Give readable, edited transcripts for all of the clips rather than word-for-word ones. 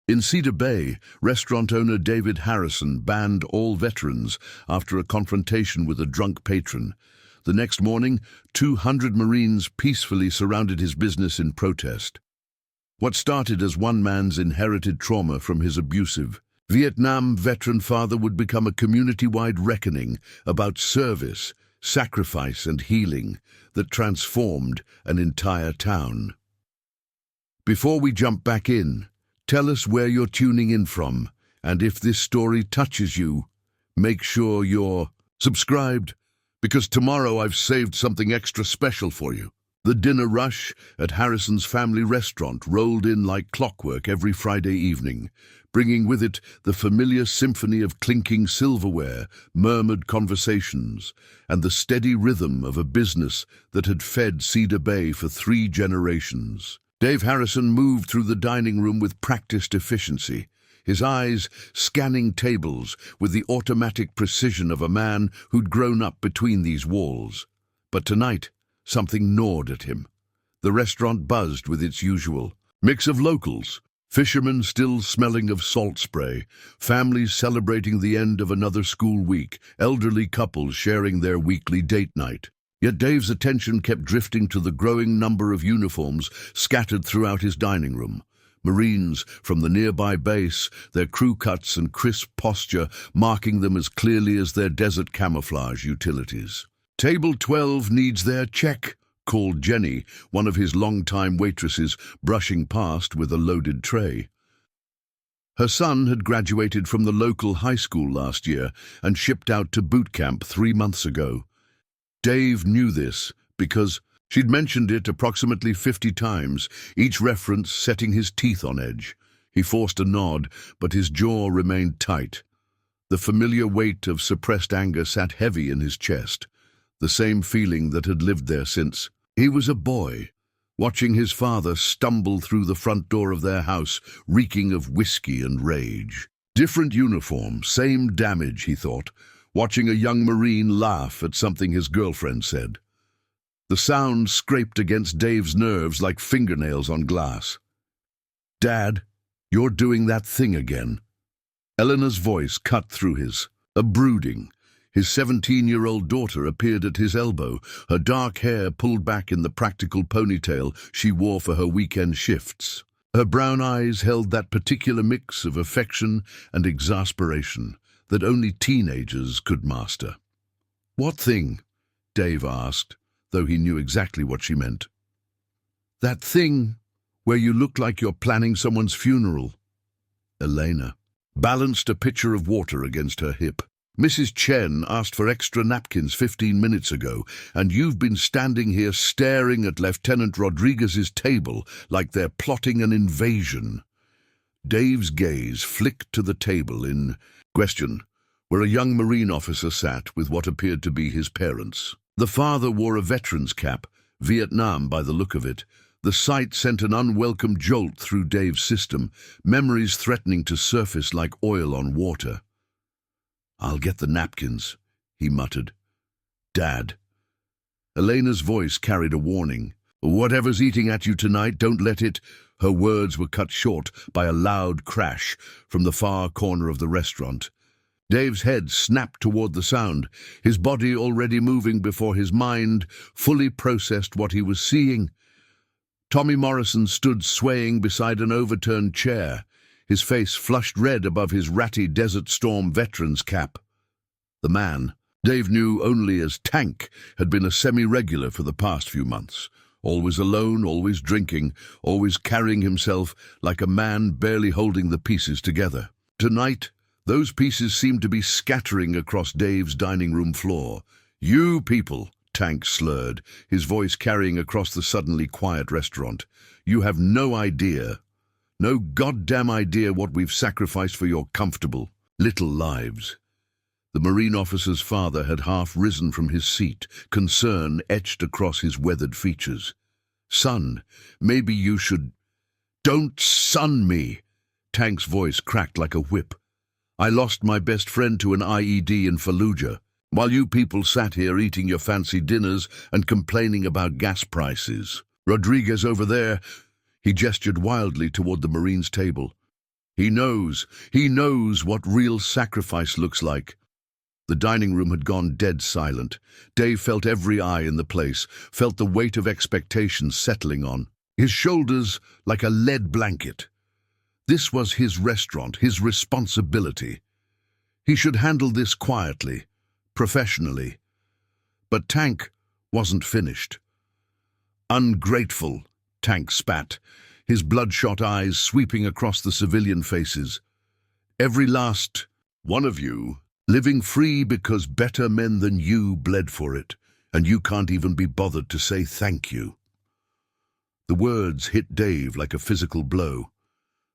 In Cedar Bay, restaurant owner David Harrison banned all veterans after a confrontation with a drunk patron. The next morning, 200 Marines peacefully surrounded his business in protest. What started as one man's inherited trauma from his abusive Vietnam veteran father would become a community-wide reckoning about service, sacrifice, and healing that transformed an entire town. Before we jump back in, tell us where you're tuning in from, and if this story touches you, make sure you're subscribed, because tomorrow I've saved something extra special for you. The dinner rush at Harrison's family restaurant rolled in like clockwork every Friday evening, bringing with it the familiar symphony of clinking silverware, murmured conversations, and the steady rhythm of a business that had fed Cedar Bay for 3 generations. Dave Harrison moved through the dining room with practiced efficiency, his eyes scanning tables with the automatic precision of a man who'd grown up between these walls. But tonight, something gnawed at him. The restaurant buzzed with its usual mix of locals, fishermen still smelling of salt spray, families celebrating the end of another school week, elderly couples sharing their weekly date night. Yet Dave's attention kept drifting to the growing number of uniforms scattered throughout his dining room. Marines from the nearby base, their crew cuts and crisp posture marking them as clearly as their desert camouflage utilities. "Table 12 needs their check," called Jenny, one of his longtime waitresses, brushing past with a loaded tray. Her son had graduated from the local high school last year and shipped out to boot camp 3 months ago. Dave knew this because she'd mentioned it approximately 50 times, each reference setting his teeth on edge. He forced a nod, but his jaw remained tight. The familiar weight of suppressed anger sat heavy in his chest, the same feeling that had lived there since he was a boy, watching his father stumble through the front door of their house, reeking of whiskey and rage. Different uniform, same damage, he thought, watching a young Marine laugh at something his girlfriend said. The sound scraped against Dave's nerves like fingernails on glass. "Dad, you're doing that thing again." Eleanor's voice cut through his, a brooding. His 17-year-old daughter appeared at his elbow, her dark hair pulled back in the practical ponytail she wore for her weekend shifts. Her brown eyes held that particular mix of affection and exasperation that only teenagers could master. "What thing?" Dave asked, though he knew exactly what she meant. "That thing where you look like you're planning someone's funeral." Elena balanced a pitcher of water against her hip. "Mrs. Chen asked for extra napkins 15 minutes ago, and you've been standing here staring at Lieutenant Rodriguez's table like they're plotting an invasion." Dave's gaze flicked to the table in question, where a young Marine officer sat with what appeared to be his parents. The father wore a veteran's cap, Vietnam by the look of it. The sight sent an unwelcome jolt through Dave's system, memories threatening to surface like oil on water. "I'll get the napkins," he muttered. "Dad." Elena's voice carried a warning. "Whatever's eating at you tonight, don't let it—" Her words were cut short by a loud crash from the far corner of the restaurant. Dave's head snapped toward the sound, his body already moving before his mind fully processed what he was seeing. Tommy Morrison stood swaying beside an overturned chair, his face flushed red above his ratty Desert Storm veteran's cap. The man, Dave knew only as Tank, had been a semi-regular for the past few months. Always alone, always drinking, always carrying himself like a man barely holding the pieces together. Tonight, those pieces seemed to be scattering across Dave's dining room floor. "You people," Tank slurred, his voice carrying across the suddenly quiet restaurant. "You have no idea. No goddamn idea what we've sacrificed for your comfortable little lives." The Marine officer's father had half risen from his seat, concern etched across his weathered features. "Son, maybe you should—" "Don't son me!" Tank's voice cracked like a whip. "I lost my best friend to an IED in Fallujah, while you people sat here eating your fancy dinners and complaining about gas prices. Rodriguez over there—" He gestured wildly toward the Marine's table. He knows what real sacrifice looks like. The dining room had gone dead silent. Dave felt every eye in the place, felt the weight of expectation settling on his shoulders like a lead blanket. This was his restaurant, his responsibility. He should handle this quietly, professionally. But Tank wasn't finished. Ungrateful, Tank spat, his bloodshot eyes sweeping across the civilian faces. Every last one of you, living free because better men than you bled for it, and you can't even be bothered to say thank you. The words hit Dave like a physical blow.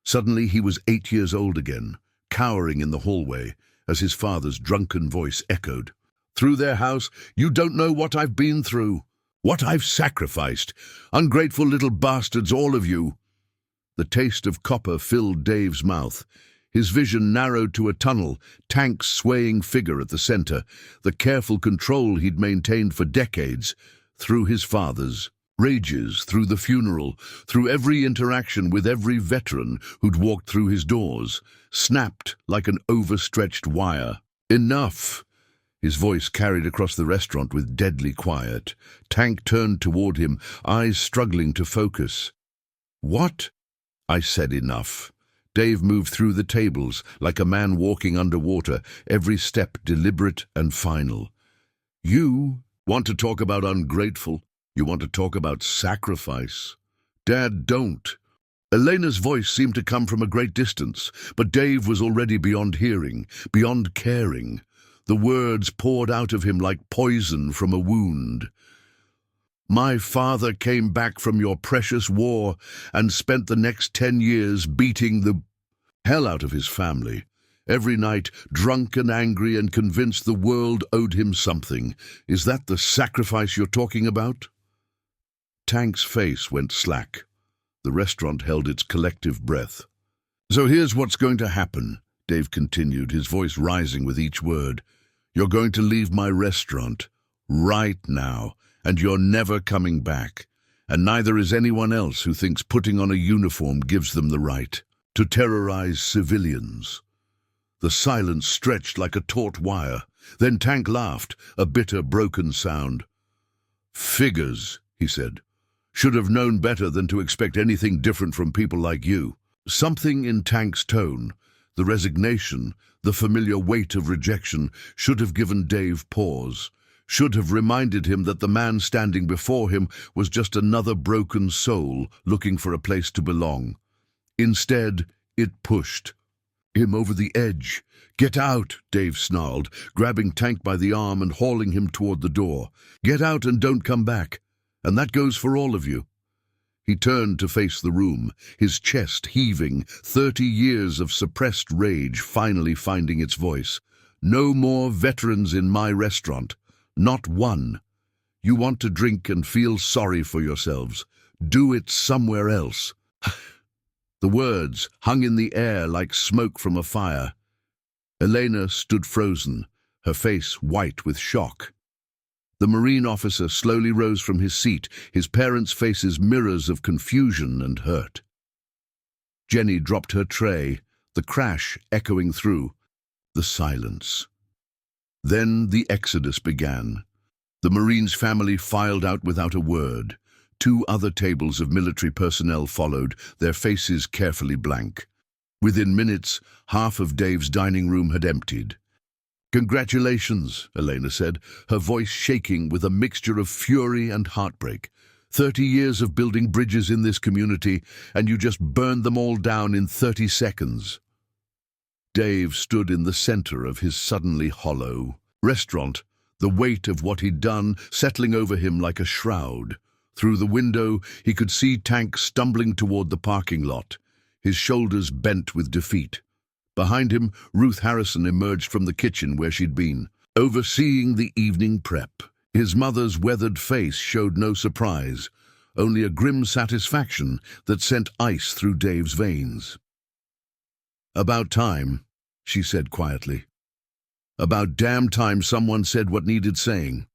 Suddenly he was 8 years old again, cowering in the hallway as his father's drunken voice echoed. Through their house, you don't know what I've been through, what I've sacrificed. Ungrateful little bastards, all of you. The taste of copper filled Dave's mouth. His vision narrowed to a tunnel, Tank's swaying figure at the center, the careful control he'd maintained for decades, through his father's rages, through the funeral, through every interaction with every veteran who'd walked through his doors, snapped like an overstretched wire. Enough! His voice carried across the restaurant with deadly quiet. Tank turned toward him, eyes struggling to focus. What? I said enough. Dave moved through the tables like a man walking underwater, every step deliberate and final. You want to talk about ungrateful? You want to talk about sacrifice? Dad, don't. Elena's voice seemed to come from a great distance, but Dave was already beyond hearing, beyond caring. The words poured out of him like poison from a wound. My father came back from your precious war and spent the next 10 years beating the hell out of his family. Every night, drunk and angry and convinced the world owed him something. Is that the sacrifice you're talking about? Tank's face went slack. The restaurant held its collective breath. So here's what's going to happen, Dave continued, his voice rising with each word. You're going to leave my restaurant right now, and you're never coming back. And neither is anyone else who thinks putting on a uniform gives them the right to terrorize civilians. The silence stretched like a taut wire. Then Tank laughed, a bitter, broken sound. Figures, he said. Should have known better than to expect anything different from people like you. Something in Tank's tone, the resignation, the familiar weight of rejection, should have given Dave pause, should have reminded him that the man standing before him was just another broken soul looking for a place to belong. Instead, it pushed him over the edge. Get out, Dave snarled, grabbing Tank by the arm and hauling him toward the door. Get out and don't come back. And that goes for all of you. He turned to face the room, his chest heaving, 30 years of suppressed rage finally finding its voice. No more veterans in my restaurant. Not one. You want to drink and feel sorry for yourselves. Do it somewhere else. The words hung in the air like smoke from a fire. Elena stood frozen, her face white with shock. The Marine officer slowly rose from his seat, his parents' faces mirrors of confusion and hurt. Jenny dropped her tray, the crash echoing through. The silence. Then the exodus began. The Marine's family filed out without a word. 2 other tables of military personnel followed, their faces carefully blank. Within minutes, half of Dave's dining room had emptied. Congratulations, Elena said, her voice shaking with a mixture of fury and heartbreak. 30 years of building bridges in this community, and you just burned them all down in 30 seconds. Dave stood in the center of his suddenly hollow restaurant, the weight of what he'd done settling over him like a shroud. Through the window, he could see Tank stumbling toward the parking lot, his shoulders bent with defeat. Behind him, Ruth Harrison emerged from the kitchen where she'd been, overseeing the evening prep. His mother's weathered face showed no surprise, only a grim satisfaction that sent ice through Dave's veins. About time, she said quietly. About damn time someone said what needed saying.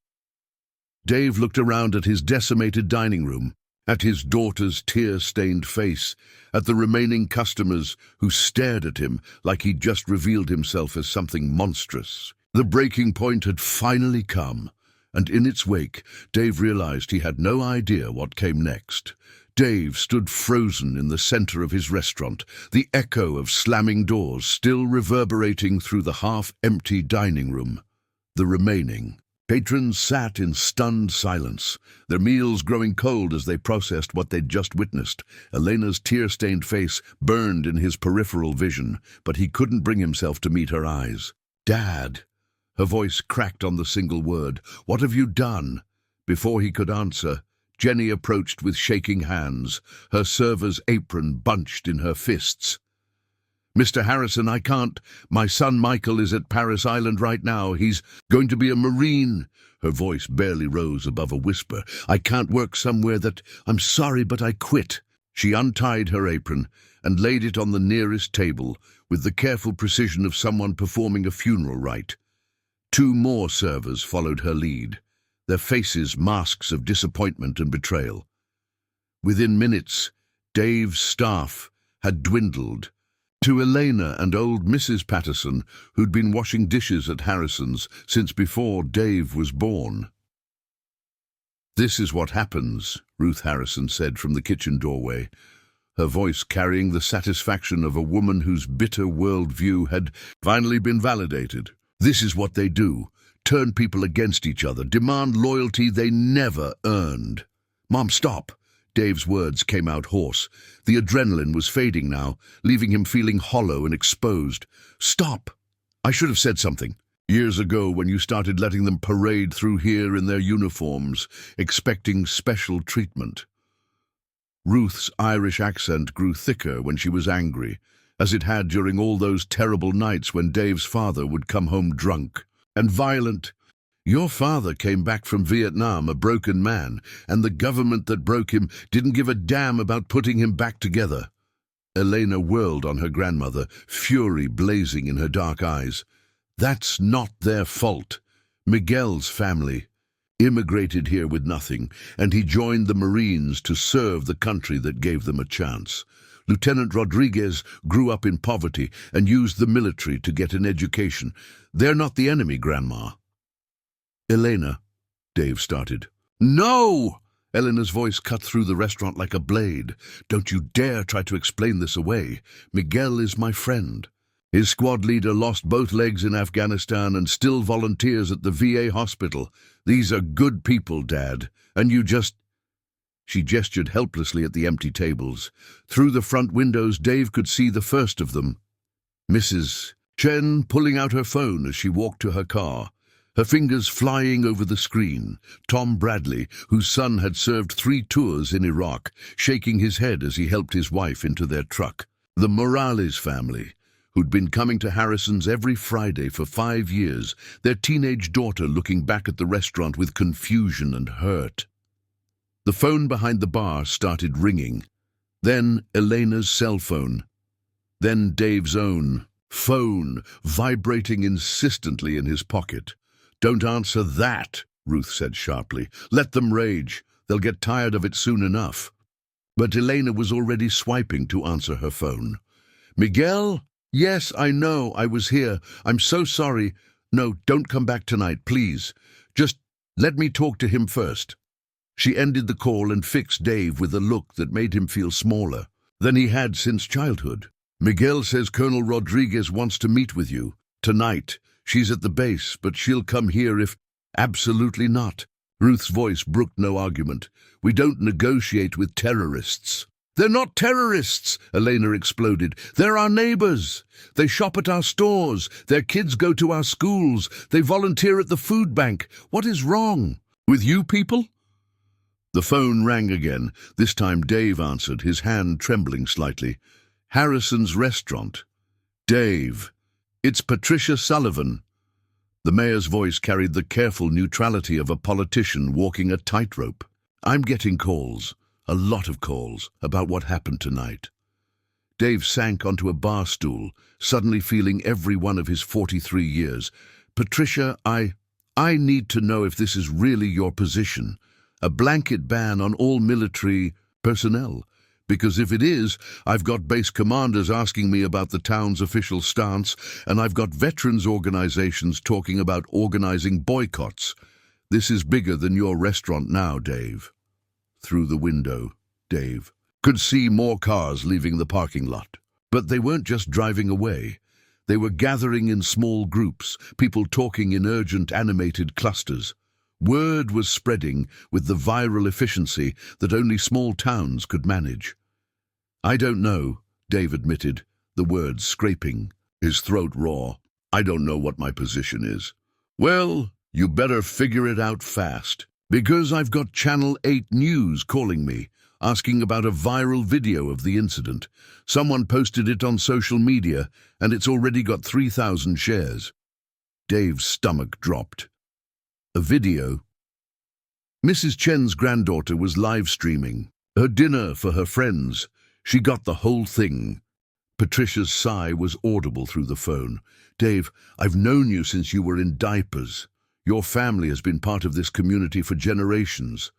Dave looked around at his decimated dining room, at his daughter's tear-stained face, at the remaining customers who stared at him like he'd just revealed himself as something monstrous. The breaking point had finally come, and in its wake, Dave realized he had no idea what came next. Dave stood frozen in the center of his restaurant, the echo of slamming doors still reverberating through the half-empty dining room. The remaining patrons sat in stunned silence, their meals growing cold as they processed what they'd just witnessed. Elena's tear-stained face burned in his peripheral vision, but he couldn't bring himself to meet her eyes. "Dad!" Her voice cracked on the single word. "What have you done?" Before he could answer, Jenny approached with shaking hands, her server's apron bunched in her fists. "Mr. Harrison, I can't. My son Michael is at Paris Island right now. He's going to be a Marine." Her voice barely rose above a whisper. "I can't work somewhere that... I'm sorry, but I quit." She untied her apron and laid it on the nearest table with the careful precision of someone performing a funeral rite. 2 more servers followed her lead, their faces masks of disappointment and betrayal. Within minutes, Dave's staff had dwindled to Elena and old Mrs. Patterson, who'd been washing dishes at Harrison's since before Dave was born. "This is what happens," Ruth Harrison said from the kitchen doorway, her voice carrying the satisfaction of a woman whose bitter worldview had finally been validated. "This is what they do. Turn people against each other, demand loyalty they never earned." "Mom, stop!" Dave's words came out hoarse. The adrenaline was fading now, leaving him feeling hollow and exposed. "Stop! I should have said something. Years ago, when you started letting them parade through here in their uniforms, expecting special treatment." Ruth's Irish accent grew thicker when she was angry, as it had during all those terrible nights when Dave's father would come home drunk and violent. "Your father came back from Vietnam a broken man, and the government that broke him didn't give a damn about putting him back together." Elena whirled on her grandmother, fury blazing in her dark eyes. "That's not their fault. Miguel's family immigrated here with nothing, and he joined the Marines to serve the country that gave them a chance. Lieutenant Rodriguez grew up in poverty and used the military to get an education. They're not the enemy, Grandma." "Elena," Dave started. "No!" Elena's voice cut through the restaurant like a blade. "Don't you dare try to explain this away. Miguel is my friend. His squad leader lost both legs in Afghanistan and still volunteers at the VA hospital. These are good people, Dad, and you just..." She gestured helplessly at the empty tables. Through the front windows, Dave could see the first of them. Mrs. Chen pulling out her phone as she walked to her car, her fingers flying over the screen. Tom Bradley, whose son had served 3 tours in Iraq, shaking his head as he helped his wife into their truck. The Morales family, who'd been coming to Harrison's every Friday for 5 years, their teenage daughter looking back at the restaurant with confusion and hurt. The phone behind the bar started ringing. Then Elena's cell phone. Then Dave's own phone, vibrating insistently in his pocket. "Don't answer that," Ruth said sharply. "Let them rage. They'll get tired of it soon enough." But Elena was already swiping to answer her phone. "Miguel? Yes, I know. I was here. I'm so sorry. No, don't come back tonight, please. Just let me talk to him first." She ended the call and fixed Dave with a look that made him feel smaller than he had since childhood. "Miguel says Colonel Rodriguez wants to meet with you. Tonight. She's at the base, but she'll come here if..." "Absolutely not." Ruth's voice brooked no argument. "We don't negotiate with terrorists." "They're not terrorists," Elena exploded. "They're our neighbors. They shop at our stores. Their kids go to our schools. They volunteer at the food bank. What is wrong with you people?" The phone rang again. This time Dave answered, his hand trembling slightly. "Harrison's restaurant." "Dave, it's Patricia Sullivan." The mayor's voice carried the careful neutrality of a politician walking a tightrope. "I'm getting calls, a lot of calls, about what happened tonight." Dave sank onto a bar stool, suddenly feeling every one of his 43 years. "Patricia, I need to know if this is really your position. A blanket ban on all military personnel. Because if it is, I've got base commanders asking me about the town's official stance, and I've got veterans organizations talking about organizing boycotts. This is bigger than your restaurant now, Dave. Through the window, Dave could see more cars leaving the parking lot. But they weren't just driving away. They were gathering in small groups, people talking in urgent, animated clusters. Word was spreading with the viral efficiency that only small towns could manage. I don't know, Dave admitted, the words scraping, his throat raw. I don't know what my position is. Well, you better figure it out fast, because I've got Channel 8 News calling me, asking about a viral video of the incident. Someone posted it on social media, and it's already got 3,000 shares. Dave's stomach dropped. A video? Mrs. Chen's granddaughter was live streaming her dinner for her friends. She got the whole thing. Patricia's sigh was audible through the phone. Dave, I've known you since you were in diapers. Your family has been part of this community for generations.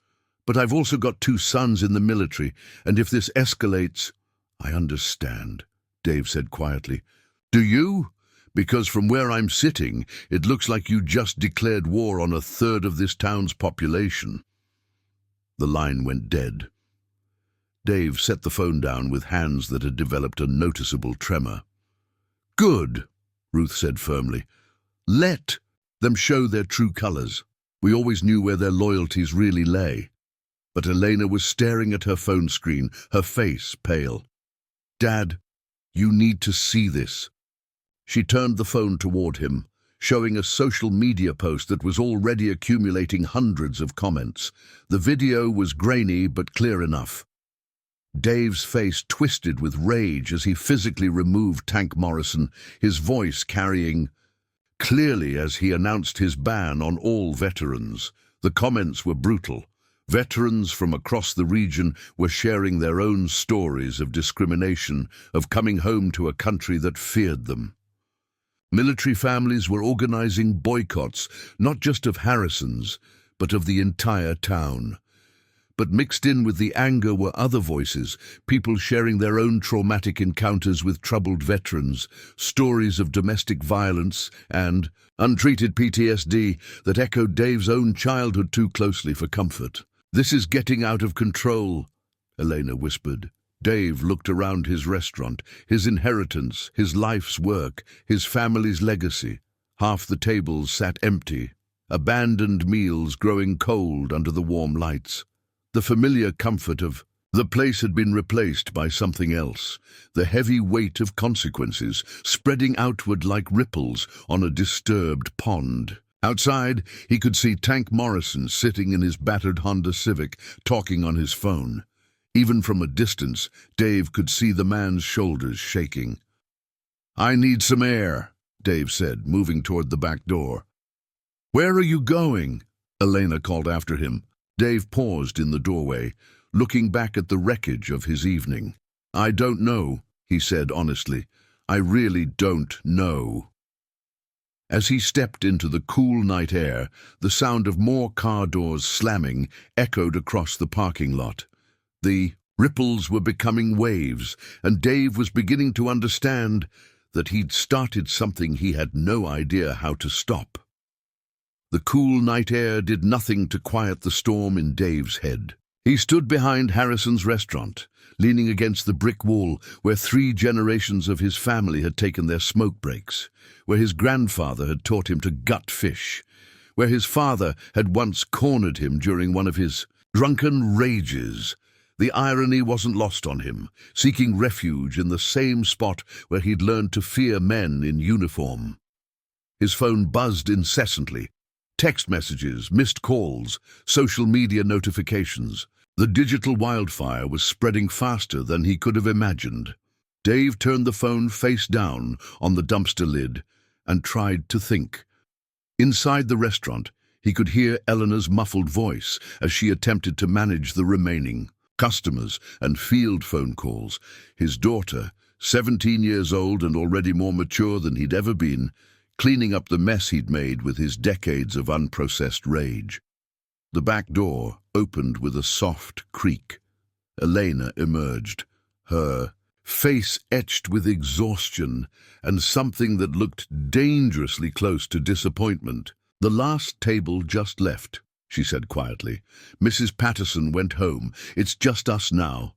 But I've also got 2 sons in the military, and if this escalates... I understand, Dave said quietly. Do you? Because from where I'm sitting, it looks like you just declared war on 1/3 of this town's population. The line went dead. Dave set the phone down with hands that had developed a noticeable tremor. Good, Ruth said firmly. Let them show their true colors. We always knew where their loyalties really lay. But Elena was staring at her phone screen, her face pale. Dad, you need to see this. She turned the phone toward him, showing a social media post that was already accumulating hundreds of comments. The video was grainy but clear enough. Dave's face twisted with rage as he physically removed Tank Morrison, his voice carrying clearly as he announced his ban on all veterans. The comments were brutal. Veterans from across the region were sharing their own stories of discrimination, of coming home to a country that feared them. Military families were organizing boycotts, not just of Harrison's, but of the entire town. But mixed in with the anger were other voices, people sharing their own traumatic encounters with troubled veterans, stories of domestic violence and untreated PTSD that echoed Dave's own childhood too closely for comfort. This is getting out of control, Elena whispered. Dave looked around his restaurant, his inheritance, his life's work, his family's legacy. Half the tables sat empty, abandoned meals growing cold under the warm lights. The familiar comfort of the place had been replaced by something else, the heavy weight of consequences spreading outward like ripples on a disturbed pond. Outside, he could see Tank Morrison sitting in his battered Honda Civic, talking on his phone. Even from a distance, Dave could see the man's shoulders shaking. I need some air, Dave said, moving toward the back door. Where are you going? Elena called after him. Dave paused in the doorway, looking back at the wreckage of his evening. I don't know, he said honestly. I really don't know. As he stepped into the cool night air, the sound of more car doors slamming echoed across the parking lot. The ripples were becoming waves, and Dave was beginning to understand that he'd started something he had no idea how to stop. The cool night air did nothing to quiet the storm in Dave's head. He stood behind Harrison's restaurant, leaning against the brick wall where 3 generations of his family had taken their smoke breaks, where his grandfather had taught him to gut fish, where his father had once cornered him during one of his drunken rages. The irony wasn't lost on him, seeking refuge in the same spot where he'd learned to fear men in uniform. His phone buzzed incessantly. Text messages, missed calls, social media notifications. The digital wildfire was spreading faster than he could have imagined. Dave turned the phone face down on the dumpster lid and tried to think. Inside the restaurant, he could hear Eleanor's muffled voice as she attempted to manage the remaining customers and field phone calls. His daughter, 17 years old and already more mature than he'd ever been, cleaning up the mess he'd made with his decades of unprocessed rage. The back door opened with a soft creak. Elena emerged, her face etched with exhaustion and something that looked dangerously close to disappointment. "The last table just left," she said quietly. "Mrs. Patterson went home. It's just us now."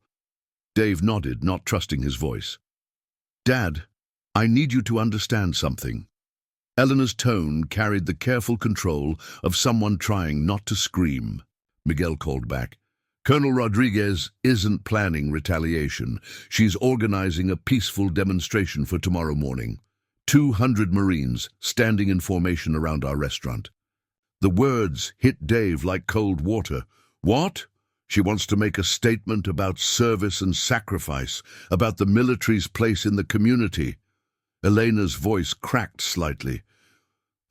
Dave nodded, not trusting his voice. "Dad, I need you to understand something." Eleanor's tone carried the careful control of someone trying not to scream. Miguel called back. "Colonel Rodriguez isn't planning retaliation. She's organizing a peaceful demonstration for tomorrow morning. 200 Marines standing in formation around our restaurant." The words hit Dave like cold water. "What? She wants to make a statement about service and sacrifice, about the military's place in the community." Elena's voice cracked slightly.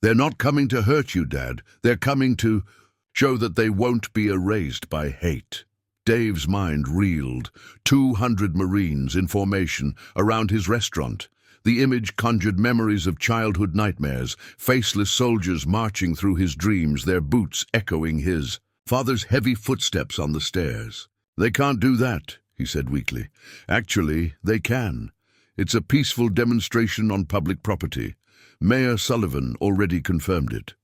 "They're not coming to hurt you, Dad. They're coming to show that they won't be erased by hate." Dave's mind reeled. 200 Marines in formation around his restaurant. The image conjured memories of childhood nightmares, faceless soldiers marching through his dreams, their boots echoing his father's heavy footsteps on the stairs. "They can't do that," he said weakly. "Actually, they can. It's a peaceful demonstration on public property. Mayor Sullivan already confirmed it."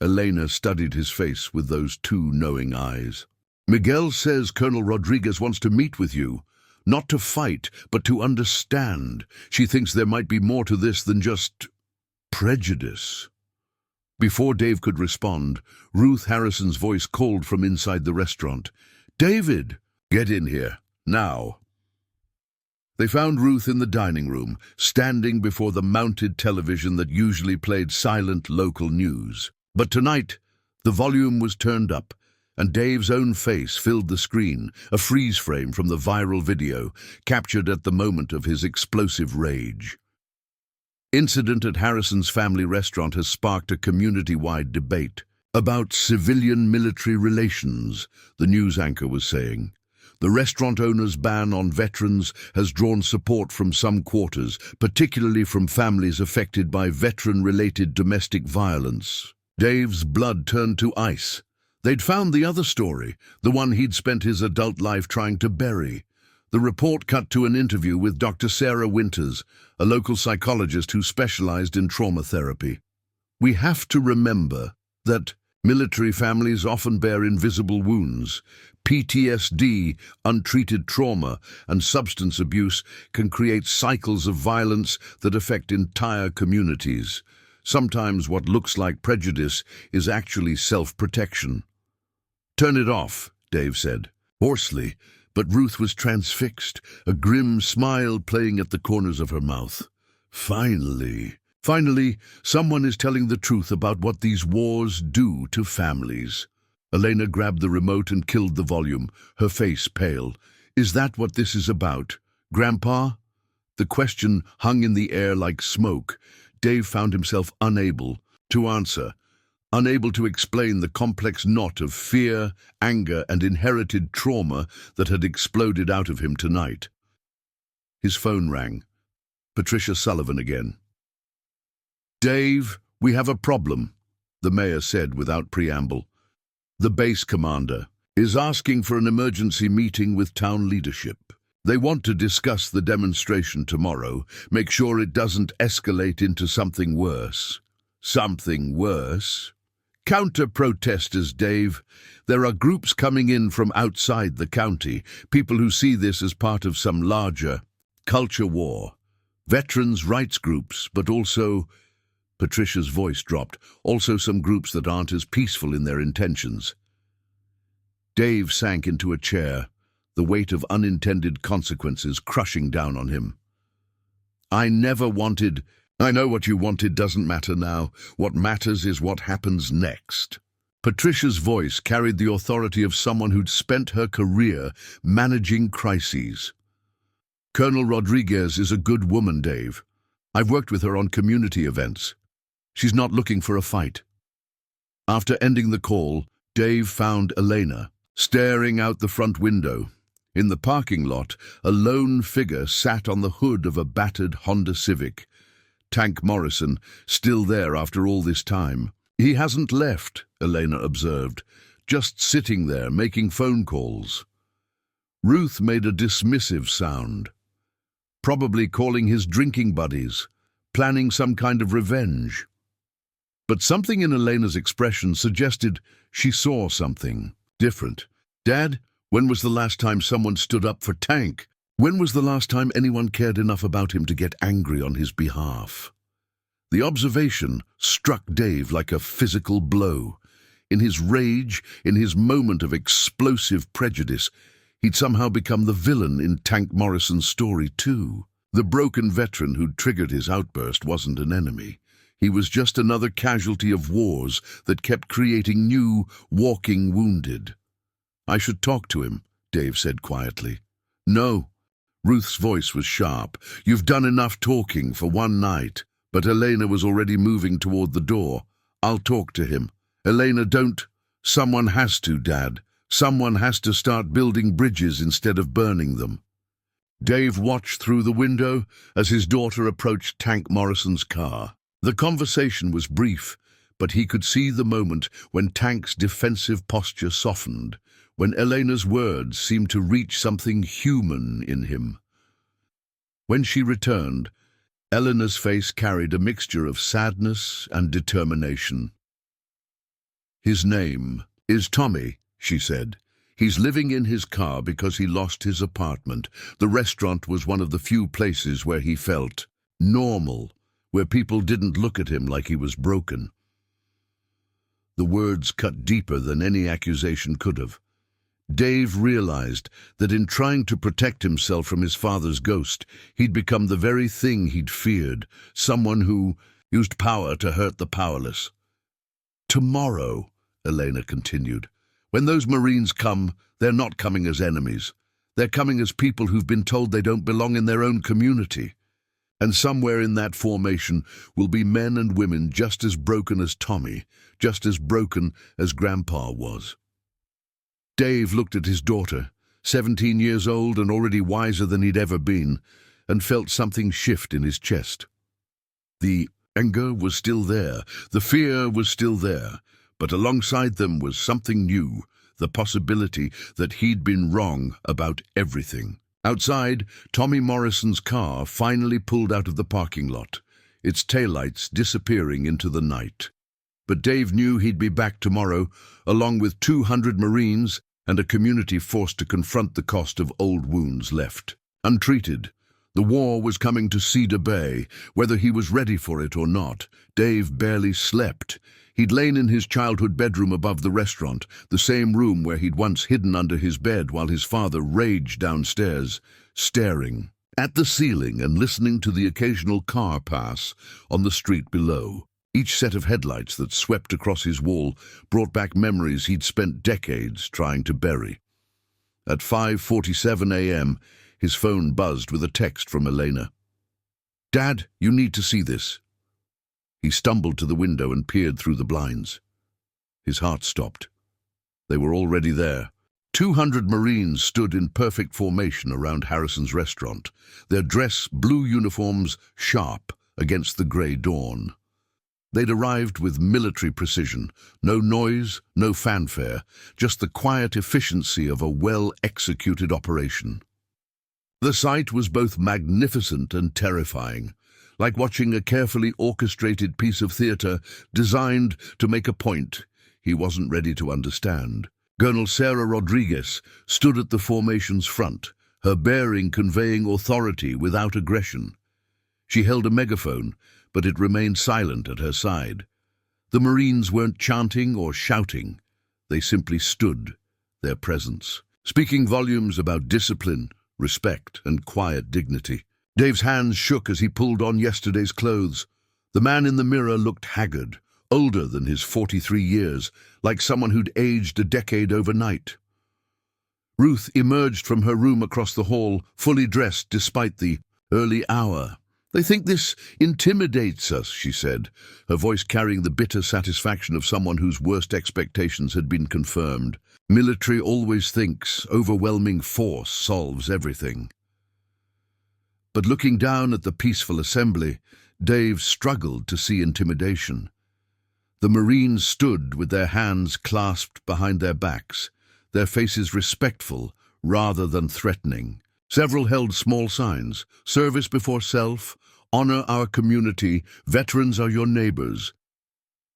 Elena studied his face with those two knowing eyes. "Miguel says Colonel Rodriguez wants to meet with you. Not to fight, but to understand. She thinks there might be more to this than just prejudice." Before Dave could respond, Ruth Harrison's voice called from inside the restaurant. "David, get in here, now." They found Ruth in the dining room, standing before the mounted television that usually played silent local news. But tonight, the volume was turned up, and Dave's own face filled the screen, a freeze frame from the viral video, captured at the moment of his explosive rage. Incident at Harrison's family restaurant has sparked a community-wide debate about civilian-military relations, the news anchor was saying. The restaurant owner's ban on veterans has drawn support from some quarters, particularly from families affected by veteran-related domestic violence. Dave's blood turned to ice. They'd found the other story, the one he'd spent his adult life trying to bury. The report cut to an interview with Dr. Sarah Winters, a local psychologist who specialized in trauma therapy. "We have to remember that military families often bear invisible wounds. PTSD, untreated trauma, and substance abuse can create cycles of violence that affect entire communities. Sometimes what looks like prejudice is actually self-protection." "Turn it off," Dave said, hoarsely, but Ruth was transfixed, a grim smile playing at the corners of her mouth. Finally, someone is telling the truth about what these wars do to families." Elena grabbed the remote and killed the volume, her face pale. "Is that what this is about, Grandpa?" The question hung in the air like smoke. Dave found himself unable to answer, unable to explain the complex knot of fear, anger, and inherited trauma that had exploded out of him tonight. His phone rang. Patricia Sullivan again. "Dave, we have a problem," the mayor said without preamble. "The base commander is asking for an emergency meeting with town leadership. They want to discuss the demonstration tomorrow, make sure it doesn't escalate into something worse." "Something worse?" "Counter-protesters, Dave. There are groups coming in from outside the county, people who see this as part of some larger culture war. Veterans' rights groups, but also..." Patricia's voice dropped. "Also some groups that aren't as peaceful in their intentions." Dave sank into a chair, the weight of unintended consequences crushing down on him. "I never wanted..." "I know what you wanted doesn't matter now. What matters is what happens next." Patricia's voice carried the authority of someone who'd spent her career managing crises. "Colonel Rodriguez is a good woman, Dave. I've worked with her on community events. She's not looking for a fight." After ending the call, Dave found Elena, staring out the front window. In the parking lot, a lone figure sat on the hood of a battered Honda Civic. Tank Morrison, still there after all this time. "He hasn't left," Elena observed. just sitting there making phone calls. Ruth made a dismissive sound, probably calling his drinking buddies, planning some kind of revenge. But something in Elena's expression suggested she saw something different. "Dad, when was the last time someone stood up for Tank? When was the last time anyone cared enough about him to get angry on his behalf?" The observation struck Dave like a physical blow. In his rage, in his moment of explosive prejudice, he'd somehow become the villain in Tank Morrison's story too. The broken veteran who'd triggered his outburst wasn't an enemy. He was just another casualty of wars that kept creating new, walking wounded. "I should talk to him," Dave said quietly. "No." Ruth's voice was sharp. "You've done enough talking for one night." But Elena was already moving toward the door. "I'll talk to him." "Elena, don't." "Someone has to, Dad. Someone has to start building bridges instead of burning them." Dave watched through the window as his daughter approached Tank Morrison's car. The conversation was brief, but he could see the moment when Tank's defensive posture softened, when Elena's words seemed to reach something human in him. When she returned, Elena's face carried a mixture of sadness and determination. "His name is Tommy," she said. "He's living in his car because he lost his apartment. The restaurant was one of the few places where he felt normal, where people didn't look at him like he was broken." The words cut deeper than any accusation could have. Dave realized that in trying to protect himself from his father's ghost, he'd become the very thing he'd feared, someone who used power to hurt the powerless. "Tomorrow," Elena continued, "when those Marines come, they're not coming as enemies. They're coming as people who've been told they don't belong in their own community. And somewhere in that formation will be men and women just as broken as Tommy, just as broken as Grandpa was." Dave looked at his daughter, 17 years old and already wiser than he'd ever been, and felt something shift in his chest. The anger was still there, the fear was still there, but alongside them was something new, the possibility that he'd been wrong about everything. Outside, Tommy Morrison's car finally pulled out of the parking lot, its taillights disappearing into the night. But Dave knew he'd be back tomorrow, along with 200 Marines and a community forced to confront the cost of old wounds left untreated. The war was coming to Cedar Bay, whether he was ready for it or not. Dave barely slept. He'd lain in his childhood bedroom above the restaurant, the same room where he'd once hidden under his bed while his father raged downstairs, staring at the ceiling and listening to the occasional car pass on the street below. Each set of headlights that swept across his wall brought back memories he'd spent decades trying to bury. At 5:47 a.m., his phone buzzed with a text from Elena. "Dad, you need to see this." He stumbled to the window and peered through the blinds. His heart stopped. They were already there. 200 Marines stood in perfect formation around Harrison's restaurant, their dress blue uniforms sharp against the grey dawn. They'd arrived with military precision, no noise, no fanfare, just the quiet efficiency of a well-executed operation. The sight was both magnificent and terrifying, like watching a carefully orchestrated piece of theater designed to make a point he wasn't ready to understand. Colonel Sarah Rodriguez stood at the formation's front, her bearing conveying authority without aggression. She held a megaphone, but it remained silent at her side. The Marines weren't chanting or shouting. They simply stood, their presence, speaking volumes about discipline, respect, and quiet dignity. Dave's hands shook as he pulled on yesterday's clothes. The man in the mirror looked haggard, older than his 43 years, like someone who'd aged a decade overnight. Ruth emerged from her room across the hall, fully dressed despite the early hour. "They think this intimidates us," she said, her voice carrying the bitter satisfaction of someone whose worst expectations had been confirmed. "Military always thinks overwhelming force solves everything." But looking down at the peaceful assembly, Dave struggled to see intimidation. The Marines stood with their hands clasped behind their backs, their faces respectful rather than threatening. Several held small signs: service before self, honor our community, veterans are your neighbors.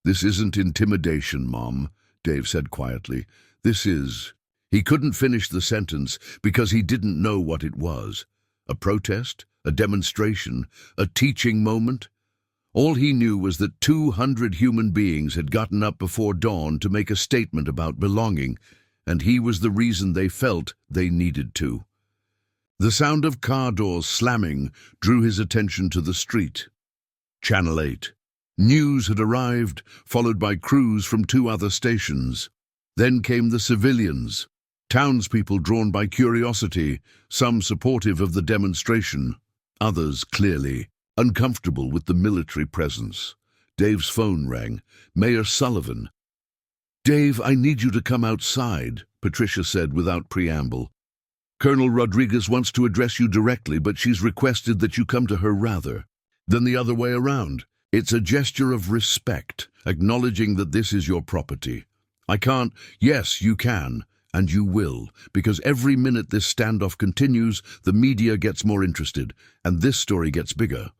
This isn't intimidation, Mom, Dave said quietly. This is... He couldn't finish the sentence because he didn't know what it was. A protest? A demonstration? A teaching moment? All he knew was that 200 human beings had gotten up before dawn to make a statement about belonging, and he was the reason they felt they needed to. The sound of car doors slamming drew his attention to the street. Channel 8. News had arrived, followed by crews from 2 other stations. Then came the civilians, townspeople drawn by curiosity, some supportive of the demonstration, others clearly uncomfortable with the military presence. Dave's phone rang. Mayor Sullivan. "Dave, I need you to come outside," Patricia said without preamble. "Colonel Rodriguez wants to address you directly, but she's requested that you come to her rather than the other way around. It's a gesture of respect, acknowledging that this is your property. I can't..." "Yes, you can, and you will, because every minute this standoff continues, the media gets more interested, and this story gets bigger.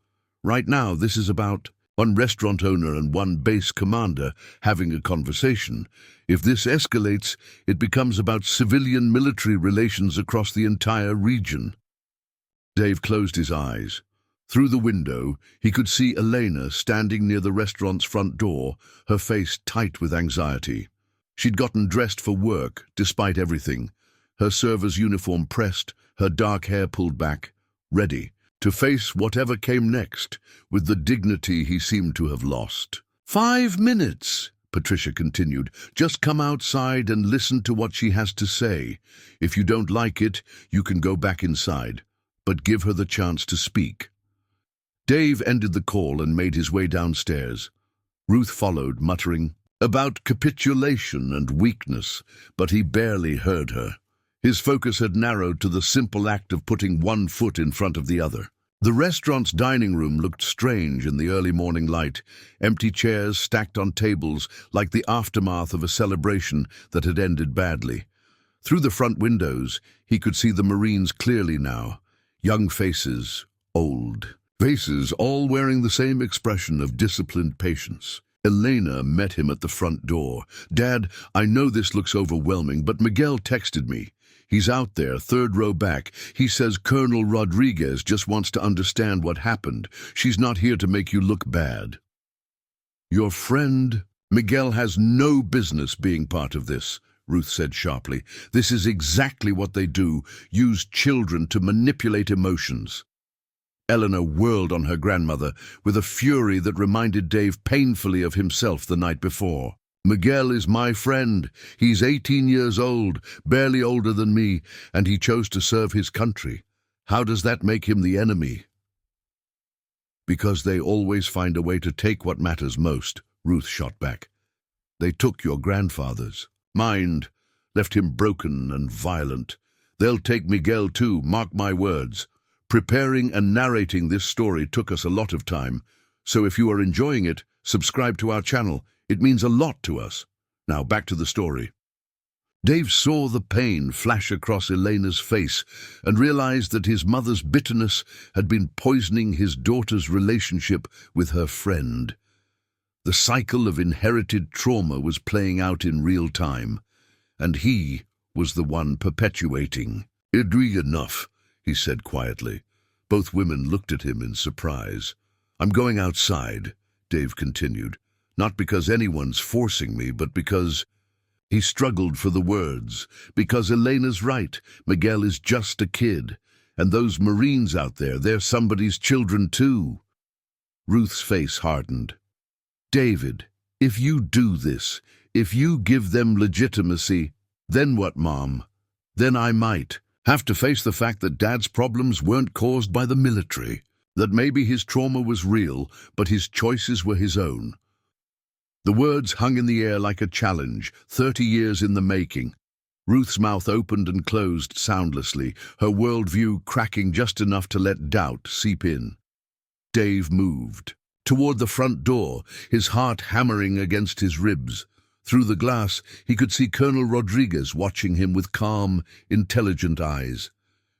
Right now, this is about one restaurant owner and one base commander having a conversation. If this escalates, it becomes about civilian-military relations across the entire region." Dave closed his eyes. Through the window, he could see Elena standing near the restaurant's front door, her face tight with anxiety. She'd gotten dressed for work, despite everything, her server's uniform pressed, her dark hair pulled back, ready to face whatever came next, with the dignity he seemed to have lost. "5 minutes," Patricia continued. "Just come outside and listen to what she has to say. If you don't like it, you can go back inside, but give her the chance to speak." Dave ended the call and made his way downstairs. Ruth followed, muttering about capitulation and weakness, but he barely heard her. His focus had narrowed to the simple act of putting one foot in front of the other. The restaurant's dining room looked strange in the early morning light, empty chairs stacked on tables like the aftermath of a celebration that had ended badly. Through the front windows, he could see the Marines clearly now, young faces, old faces, all wearing the same expression of disciplined patience. Elena met him at the front door. "Dad, I know this looks overwhelming, but Miguel texted me. He's out there, 3rd row back. He says Colonel Rodriguez just wants to understand what happened. She's not here to make you look bad." "Your friend Miguel has no business being part of this," Ruth said sharply. "This is exactly what they do, use children to manipulate emotions." Eleanor whirled on her grandmother with a fury that reminded Dave painfully of himself the night before. "Miguel is my friend. He's 18 years old, barely older than me, and he chose to serve his country. How does that make him the enemy?" "Because they always find a way to take what matters most," Ruth shot back. "They took your grandfather's. Mine left him broken and violent. They'll take Miguel too, mark my words. Preparing and narrating this story took us a lot of time, so if you are enjoying it, subscribe to our channel. It means a lot to us. Now back to the story." Dave saw the pain flash across Elena's face and realized that his mother's bitterness had been poisoning his daughter's relationship with her friend. The cycle of inherited trauma was playing out in real time, and he was the one perpetuating. "It'd be enough," he said quietly. Both women looked at him in surprise. "I'm going outside," Dave continued. "Not because anyone's forcing me, but because..." He struggled for the words. "Because Elena's right. Miguel is just a kid. And those Marines out there, they're somebody's children too." Ruth's face hardened. "David, if you do this, if you give them legitimacy, then what, Mom? Then I might have to face the fact that Dad's problems weren't caused by the military, that maybe his trauma was real, but his choices were his own." The words hung in the air like a challenge, 30 years in the making. Ruth's mouth opened and closed soundlessly, her worldview cracking just enough to let doubt seep in. Dave moved. toward the front door, his heart hammering against his ribs. Through the glass, he could see Colonel Rodriguez watching him with calm, intelligent eyes.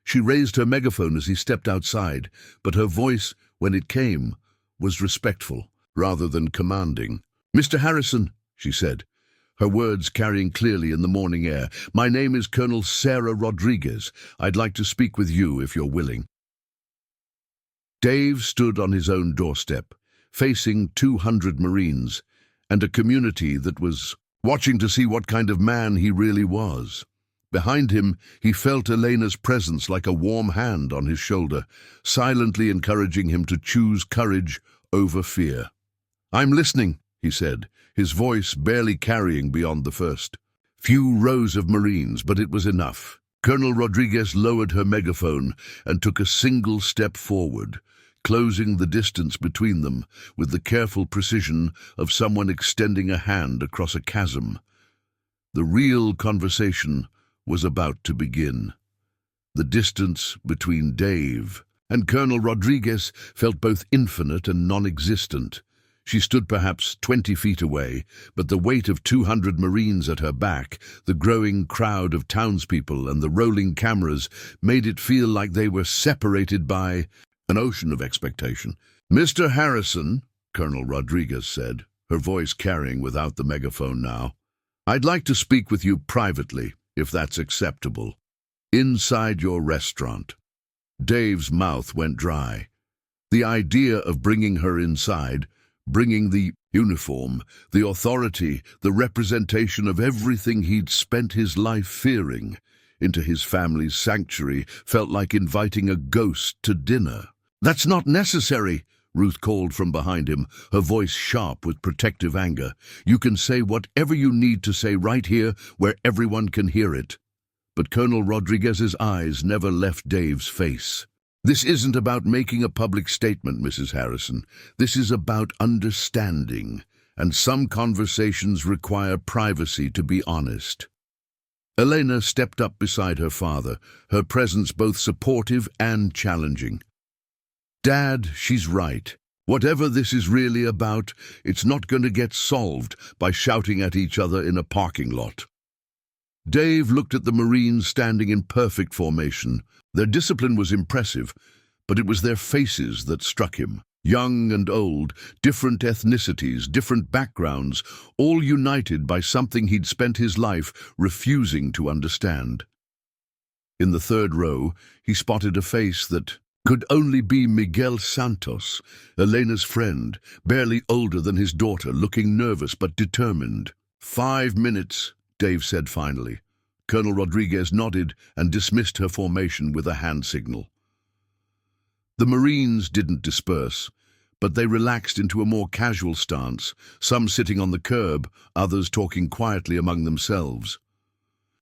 She raised her megaphone as he stepped outside, but her voice, when it came, was respectful, rather than commanding. "Mr. Harrison," she said, her words carrying clearly in the morning air, "my name is Colonel Sarah Rodriguez. I'd like to speak with you if you're willing." Dave stood on his own doorstep, facing 200 Marines, and a community that was watching to see what kind of man he really was. Behind him, he felt Elena's presence like a warm hand on his shoulder, silently encouraging him to choose courage over fear. "I'm listening," he said, his voice barely carrying beyond the first. Few rows of Marines, but it was enough. Colonel Rodriguez lowered her megaphone and took a single step forward, closing the distance between them with the careful precision of someone extending a hand across a chasm. The real conversation was about to begin. The distance between Dave and Colonel Rodriguez felt both infinite and non-existent. She stood perhaps 20 feet away, but the weight of 200 Marines at her back, the growing crowd of townspeople and the rolling cameras made it feel like they were separated by an ocean of expectation. "Mr. Harrison," Colonel Rodriguez said, her voice carrying without the megaphone now, "I'd like to speak with you privately, if that's acceptable. Inside your restaurant." Dave's mouth went dry. The idea of bringing her inside, bringing the uniform, the authority, the representation of everything he'd spent his life fearing, into his family's sanctuary felt like inviting a ghost to dinner. "That's not necessary," Ruth called from behind him, her voice sharp with protective anger. "You can say whatever you need to say right here where everyone can hear it." But Colonel Rodriguez's eyes never left Dave's face. "This isn't about making a public statement, Mrs. Harrison. This is about understanding, and some conversations require privacy, to be honest." Elena stepped up beside her father, her presence both supportive and challenging. "Dad, she's right. Whatever this is really about, it's not going to get solved by shouting at each other in a parking lot." Dave looked at the Marines standing in perfect formation. Their discipline was impressive, but it was their faces that struck him. Young and old, different ethnicities, different backgrounds, all united by something he'd spent his life refusing to understand. In the third row, he spotted a face that could only be Miguel Santos, Elena's friend, barely older than his daughter, looking nervous but determined. "5 minutes," Dave said finally. Colonel Rodriguez nodded and dismissed her formation with a hand signal. The Marines didn't disperse, but they relaxed into a more casual stance, some sitting on the curb, others talking quietly among themselves.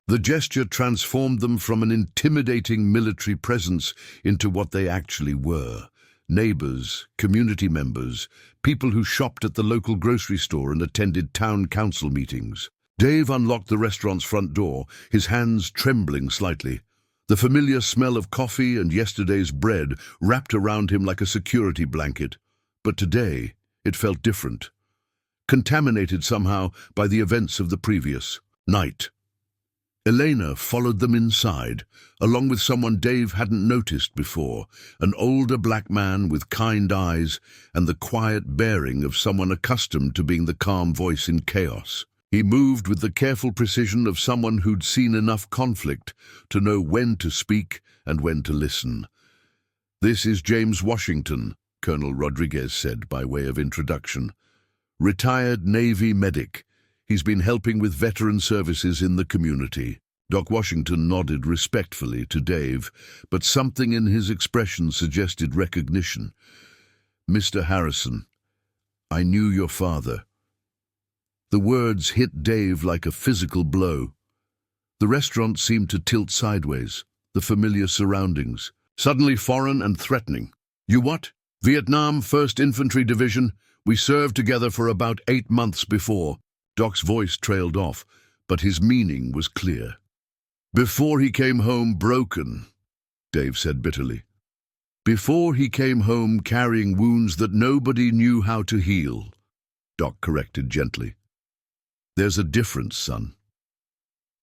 The gesture transformed them from an intimidating military presence into what they actually were: neighbors, community members, people who shopped at the local grocery store and attended town council meetings. Dave unlocked the restaurant's front door, his hands trembling slightly. The familiar smell of coffee and yesterday's bread wrapped around him like a security blanket. But today, it felt different, contaminated somehow by the events of the previous night. Elena followed them inside, along with someone Dave hadn't noticed before, an older black man with kind eyes and the quiet bearing of someone accustomed to being the calm voice in chaos. He moved with the careful precision of someone who'd seen enough conflict to know when to speak and when to listen. "This is James Washington," Colonel Rodriguez said by way of introduction. "Retired Navy medic. He's been helping with veteran services in the community." Doc Washington nodded respectfully to Dave, but something in his expression suggested recognition. "Mr. Harrison, I knew your father." The words hit Dave like a physical blow. The restaurant seemed to tilt sideways, the familiar surroundings, suddenly foreign and threatening. "You what?" "Vietnam 1st Infantry Division. We served together for about 8 months before." Doc's voice trailed off, but his meaning was clear. "Before he came home broken," Dave said bitterly. Before he came home carrying wounds that nobody knew how to heal, Doc corrected gently. There's a difference, son.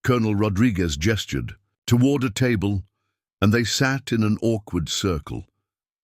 Colonel Rodriguez gestured toward a table, and they sat in an awkward circle.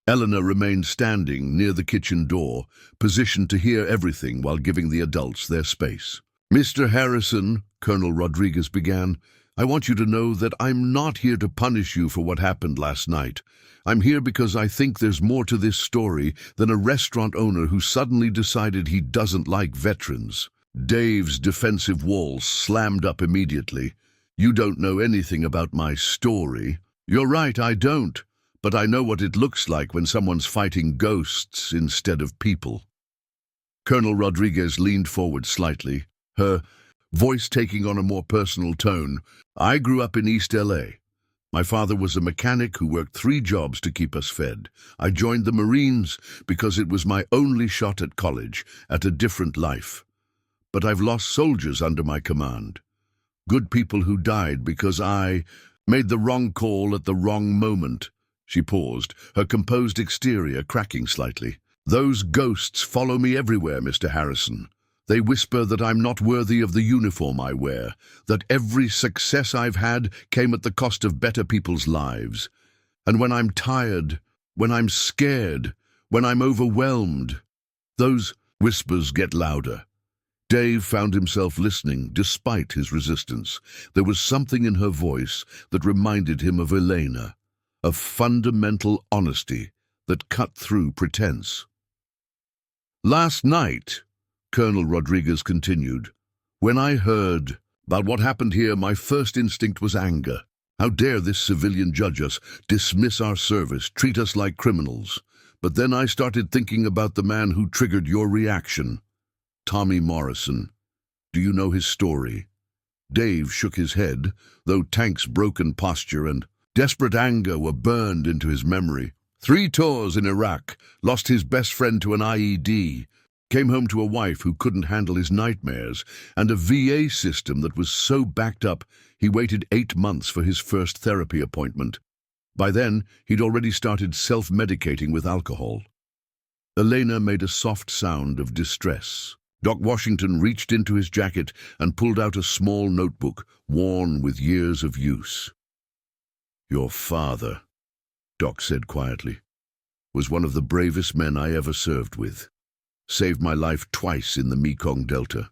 Eleanor remained standing near the kitchen door, positioned to hear everything while giving the adults their space. Mr. Harrison, Colonel Rodriguez began, I want you to know that I'm not here to punish you for what happened last night. I'm here because I think there's more to this story than a restaurant owner who suddenly decided he doesn't like veterans. Dave's defensive wall slammed up immediately. You don't know anything about my story. You're right, I don't. But I know what it looks like when someone's fighting ghosts instead of people. Colonel Rodriguez leaned forward slightly, her voice taking on a more personal tone. I grew up in East L.A. My father was a mechanic who worked 3 jobs to keep us fed. I joined the Marines because it was my only shot at college, at a different life. But I've lost soldiers under my command. Good people who died because I made the wrong call at the wrong moment. She paused, her composed exterior cracking slightly. Those ghosts follow me everywhere, Mr. Harrison. They whisper that I'm not worthy of the uniform I wear, that every success I've had came at the cost of better people's lives. And when I'm tired, when I'm scared, when I'm overwhelmed, those whispers get louder. Dave found himself listening, despite his resistance. There was something in her voice that reminded him of Elena, of fundamental honesty that cut through pretense. Last night, Colonel Rodriguez continued, when I heard about what happened here, my first instinct was anger. How dare this civilian judge us, dismiss our service, treat us like criminals? But then I started thinking about the man who triggered your reaction. Tommy Morrison. Do you know his story? Dave shook his head, though Tank's broken posture and desperate anger were burned into his memory. 3 tours in Iraq, lost his best friend to an IED, came home to a wife who couldn't handle his nightmares, and a VA system that was so backed up he waited 8 months for his first therapy appointment. By then, he'd already started self-medicating with alcohol. Elena made a soft sound of distress. Doc Washington reached into his jacket and pulled out a small notebook, worn with years of use. Your father, Doc said quietly, was one of the bravest men I ever served with. Saved my life twice in the Mekong Delta.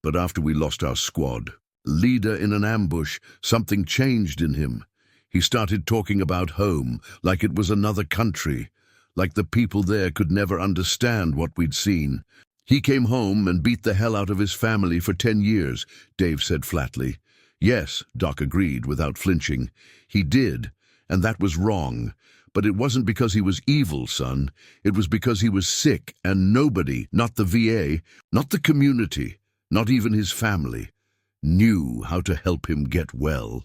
But after we lost our squad, leader in an ambush, something changed in him. He started talking about home, like it was another country, like the people there could never understand what we'd seen. He came home and beat the hell out of his family for 10 years, Dave said flatly. Yes, Doc agreed without flinching. He did, and that was wrong. But it wasn't because he was evil, son. It was because he was sick, and nobody, not the VA, not the community, not even his family, knew how to help him get well.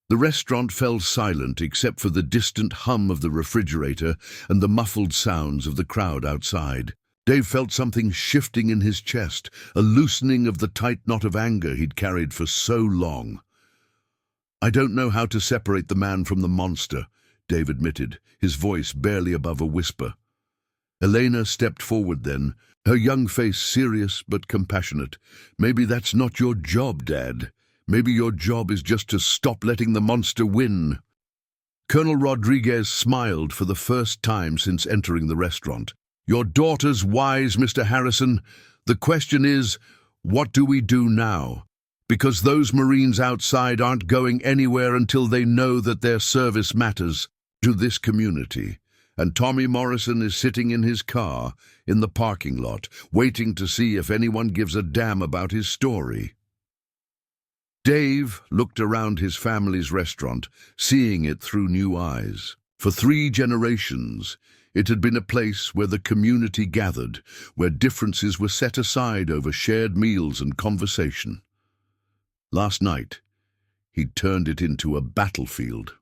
The restaurant fell silent except for the distant hum of the refrigerator and the muffled sounds of the crowd outside. Dave felt something shifting in his chest, a loosening of the tight knot of anger he'd carried for so long. I don't know how to separate the man from the monster, Dave admitted, his voice barely above a whisper. Elena stepped forward then, her young face serious but compassionate. Maybe that's not your job, Dad. Maybe your job is just to stop letting the monster win. Colonel Rodriguez smiled for the first time since entering the restaurant. Your daughter's wise, Mr. Harrison. The question is, what do we do now? Because those Marines outside aren't going anywhere until they know that their service matters to this community. And Tommy Morrison is sitting in his car in the parking lot, waiting to see if anyone gives a damn about his story. Dave looked around his family's restaurant, seeing it through new eyes. For 3 generations, it had been a place where the community gathered, where differences were set aside over shared meals and conversation. Last night, he'd turned it into a battlefield.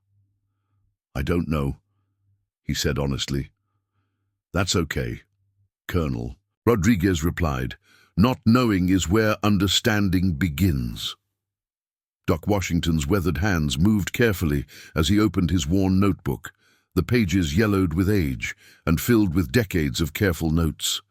I don't know, he said honestly. That's okay, Colonel, Rodriguez replied. Not knowing is where understanding begins. Doc Washington's weathered hands moved carefully as he opened his worn notebook. the pages yellowed with age and filled with decades of careful notes.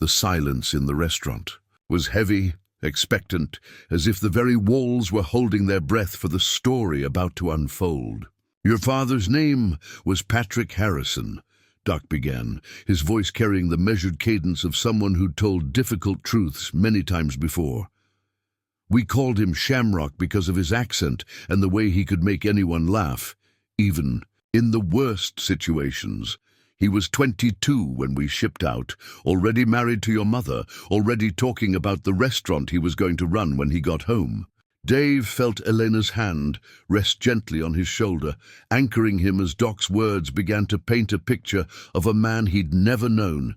The silence in the restaurant was heavy, expectant, as if the very walls were holding their breath for the story about to unfold. "Your father's name was Patrick Harrison," Doc began, his voice carrying the measured cadence of someone who'd told difficult truths many times before. "We called him Shamrock because of his accent and the way he could make anyone laugh, even in the worst situations. He was 22 when we shipped out, already married to your mother, already talking about the restaurant he was going to run when he got home." Dave felt Elena's hand rest gently on his shoulder, anchoring him as Doc's words began to paint a picture of a man he'd never known.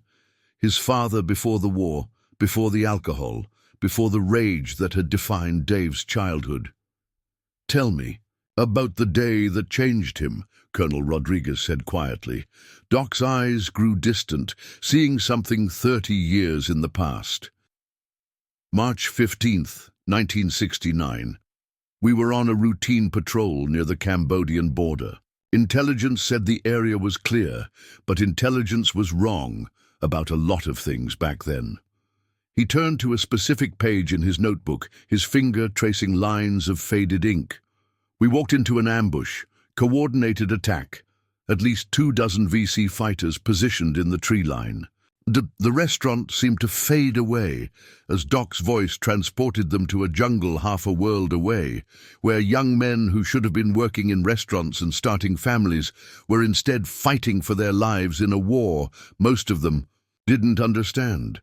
His father before the war, before the alcohol, before the rage that had defined Dave's childhood. "Tell me about the day that changed him," Colonel Rodriguez said quietly. Doc's eyes grew distant, seeing something 30 years in the past. March 15th, 1969. We were on a routine patrol near the Cambodian border. Intelligence said the area was clear, but intelligence was wrong about a lot of things back then. He turned to a specific page in his notebook, his finger tracing lines of faded ink. We walked into an ambush, coordinated attack, at least 24 VC fighters positioned in the tree line. The restaurant seemed to fade away as Doc's voice transported them to a jungle half a world away, where young men who should have been working in restaurants and starting families were instead fighting for their lives in a war most of them didn't understand.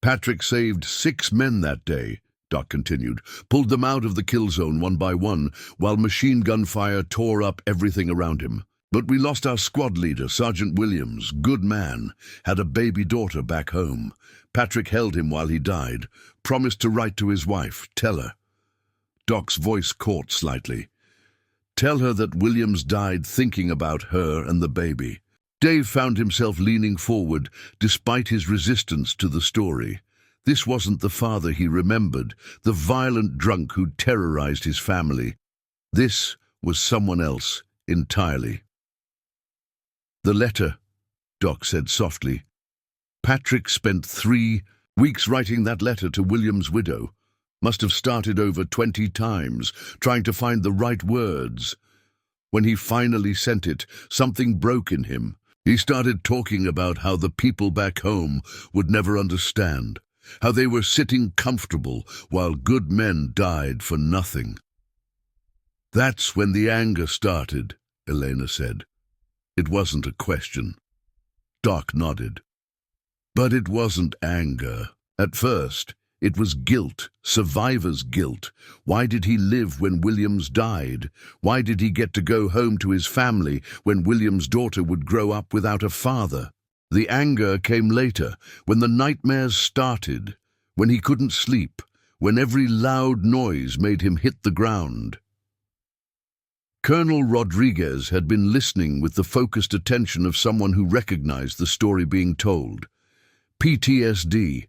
"Patrick saved 6 men that day," Doc continued, "pulled them out of the kill zone one by one, while machine gun fire tore up everything around him. But we lost our squad leader, Sergeant Williams, good man, had a baby daughter back home. Patrick held him while he died, promised to write to his wife, tell her." Doc's voice caught slightly. "Tell her that Williams died thinking about her and the baby." Dave found himself leaning forward, despite his resistance to the story. This wasn't the father he remembered, the violent drunk who'd terrorized his family. This was someone else entirely. "The letter," Doc said softly. "Patrick spent 3 weeks writing that letter to William's widow. Must have started over 20 times, trying to find the right words. When he finally sent it, something broke in him. He started talking about how the people back home would never understand, how they were sitting comfortable while good men died for nothing." "That's when the anger started," Elena said. It wasn't a question. Doc nodded. But it wasn't anger. At first, it was guilt, survivor's guilt. Why did he live when Williams died? Why did he get to go home to his family when William's daughter would grow up without a father? The anger came later, when the nightmares started, when he couldn't sleep, when every loud noise made him hit the ground. Colonel Rodriguez had been listening with the focused attention of someone who recognized the story being told. PTSD,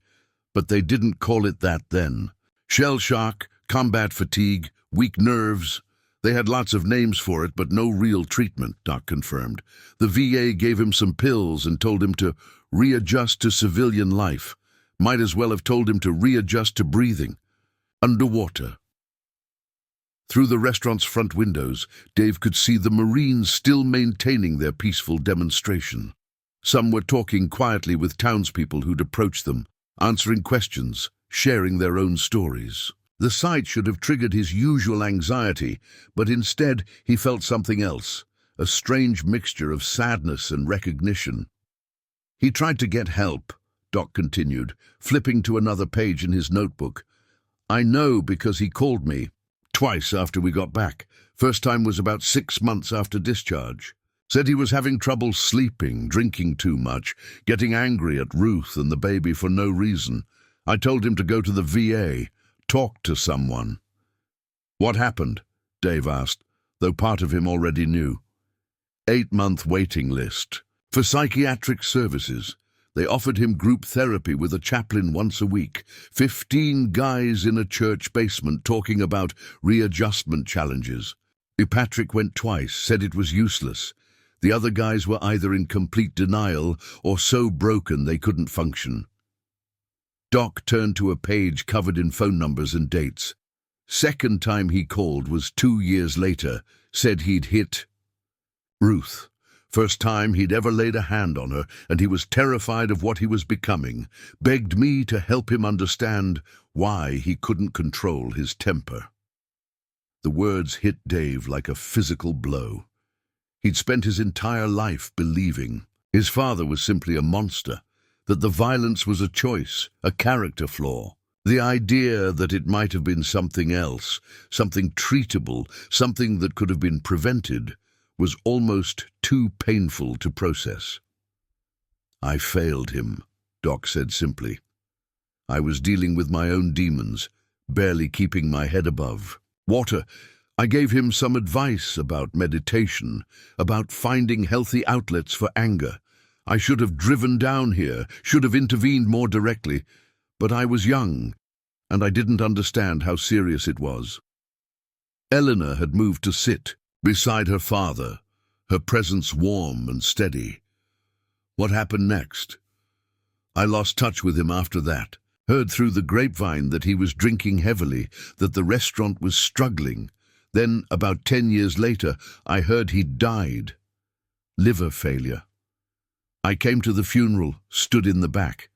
but they didn't call it that then. Shell shock, combat fatigue, weak nerves. They had lots of names for it, but no real treatment, Doc confirmed. The VA gave him some pills and told him to readjust to civilian life. Might as well have told him to readjust to breathing. Underwater. Through the restaurant's front windows, Dave could see the Marines still maintaining their peaceful demonstration. Some were talking quietly with townspeople who'd approached them, answering questions, sharing their own stories. The sight should have triggered his usual anxiety, but instead he felt something else, a strange mixture of sadness and recognition. He tried to get help, Doc continued, flipping to another page in his notebook. "I know because he called me. Twice after we got back. First time was about 6 months after discharge. Said he was having trouble sleeping, drinking too much, getting angry at Ruth and the baby for no reason. I told him to go to the VA, talk to someone." "What happened?" Dave asked, though part of him already knew. 8-month waiting list. For psychiatric services. They offered him group therapy with a chaplain once a week. 15 guys in a church basement talking about readjustment challenges. Patrick went twice, said it was useless. The other guys were either in complete denial or so broken they couldn't function. Doc turned to a page covered in phone numbers and dates. Second time he called was 2 years later, said he'd hit Ruth. First time he'd ever laid a hand on her, and he was terrified of what he was becoming, begged me to help him understand why he couldn't control his temper. The words hit Dave like a physical blow. He'd spent his entire life believing his father was simply a monster, that the violence was a choice, a character flaw. The idea that it might have been something else, something treatable, something that could have been prevented, was almost too painful to process. I failed him, Doc said simply. I was dealing with my own demons, barely keeping my head above water. I gave him some advice about meditation, about finding healthy outlets for anger. I should have driven down here, should have intervened more directly, but I was young, and I didn't understand how serious it was. Eleanor had moved to sit beside her father, her presence warm and steady. What happened next? I lost touch with him after that, heard through the grapevine that he was drinking heavily, that the restaurant was struggling. Then, about 10 years later, I heard he'd died. Liver failure. I came to the funeral, stood in the back.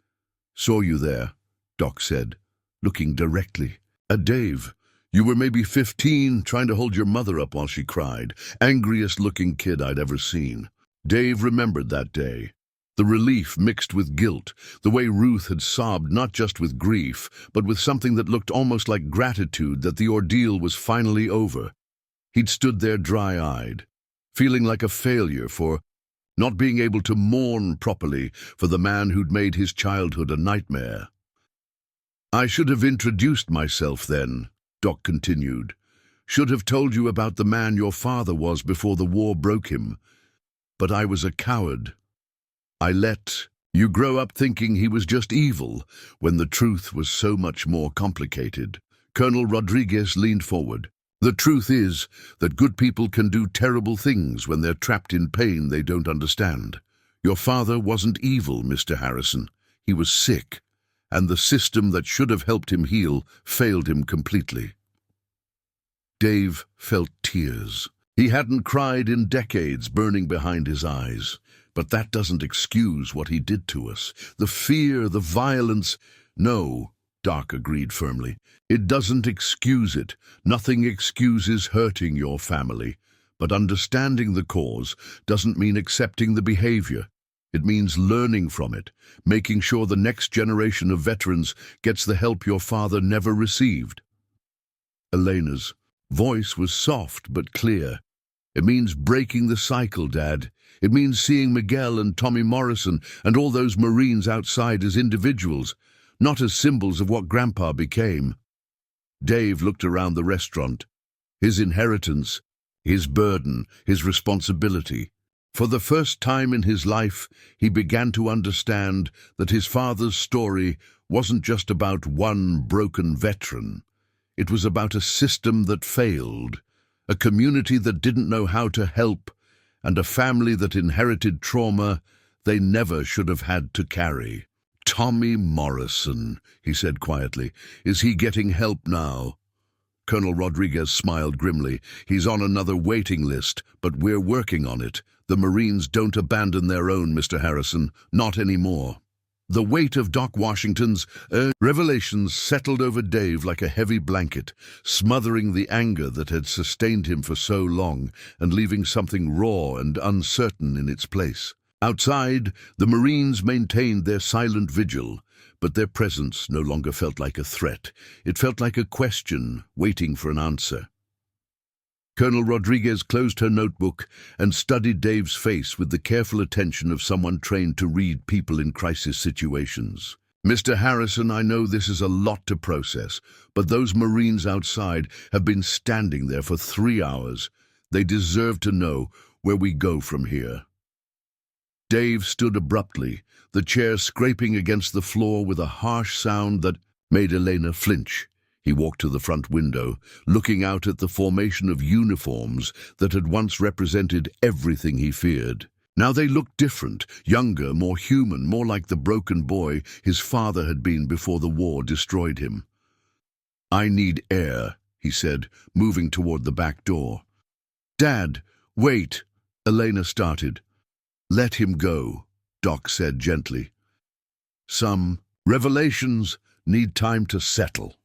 Saw you there, Doc said, looking directly at Dave. You were maybe 15, trying to hold your mother up while she cried. Angriest-looking kid I'd ever seen. Dave remembered that day. The relief mixed with guilt, the way Ruth had sobbed not just with grief, but with something that looked almost like gratitude that the ordeal was finally over. He'd stood there dry-eyed, feeling like a failure for not being able to mourn properly for the man who'd made his childhood a nightmare. I should have introduced myself then, Doc continued. Should have told you about the man your father was before the war broke him. But I was a coward. I let you grow up thinking he was just evil, when the truth was so much more complicated. Colonel Rodriguez leaned forward. The truth is that good people can do terrible things when they're trapped in pain they don't understand. Your father wasn't evil, Mr. Harrison. He was sick, and the system that should have helped him heal failed him completely. Dave felt tears. He hadn't cried in decades, burning behind his eyes. But that doesn't excuse what he did to us. The fear, the violence. No, Doc agreed firmly. It doesn't excuse it. Nothing excuses hurting your family. But understanding the cause doesn't mean accepting the behavior. It means learning from it, making sure the next generation of veterans gets the help your father never received. Elena's voice was soft but clear. It means breaking the cycle, Dad. It means seeing Miguel and Tommy Morrison and all those Marines outside as individuals, not as symbols of what Grandpa became. Dave looked around the restaurant. His inheritance, his burden, his responsibility. For the first time in his life, he began to understand that his father's story wasn't just about one broken veteran. It was about a system that failed, a community that didn't know how to help, and a family that inherited trauma they never should have had to carry. Tommy Morrison, he said quietly. Is he getting help now? Colonel Rodriguez smiled grimly. He's on another waiting list, but we're working on it. The Marines don't abandon their own, Mr. Harrison. Not anymore. The weight of Doc Washington's revelations settled over Dave like a heavy blanket, smothering the anger that had sustained him for so long and leaving something raw and uncertain in its place. Outside, the Marines maintained their silent vigil, but their presence no longer felt like a threat. It felt like a question, waiting for an answer. Colonel Rodriguez closed her notebook and studied Dave's face with the careful attention of someone trained to read people in crisis situations. Mr. Harrison, I know this is a lot to process, but those Marines outside have been standing there for 3 hours. They deserve to know where we go from here. Dave stood abruptly, the chair scraping against the floor with a harsh sound that made Elena flinch. He walked to the front window, looking out at the formation of uniforms that had once represented everything he feared. Now they looked different, younger, more human, more like the broken boy his father had been before the war destroyed him. "I need air," he said, moving toward the back door. "Dad, wait," Elena started. "Let him go," Doc said gently. "Some revelations need time to settle."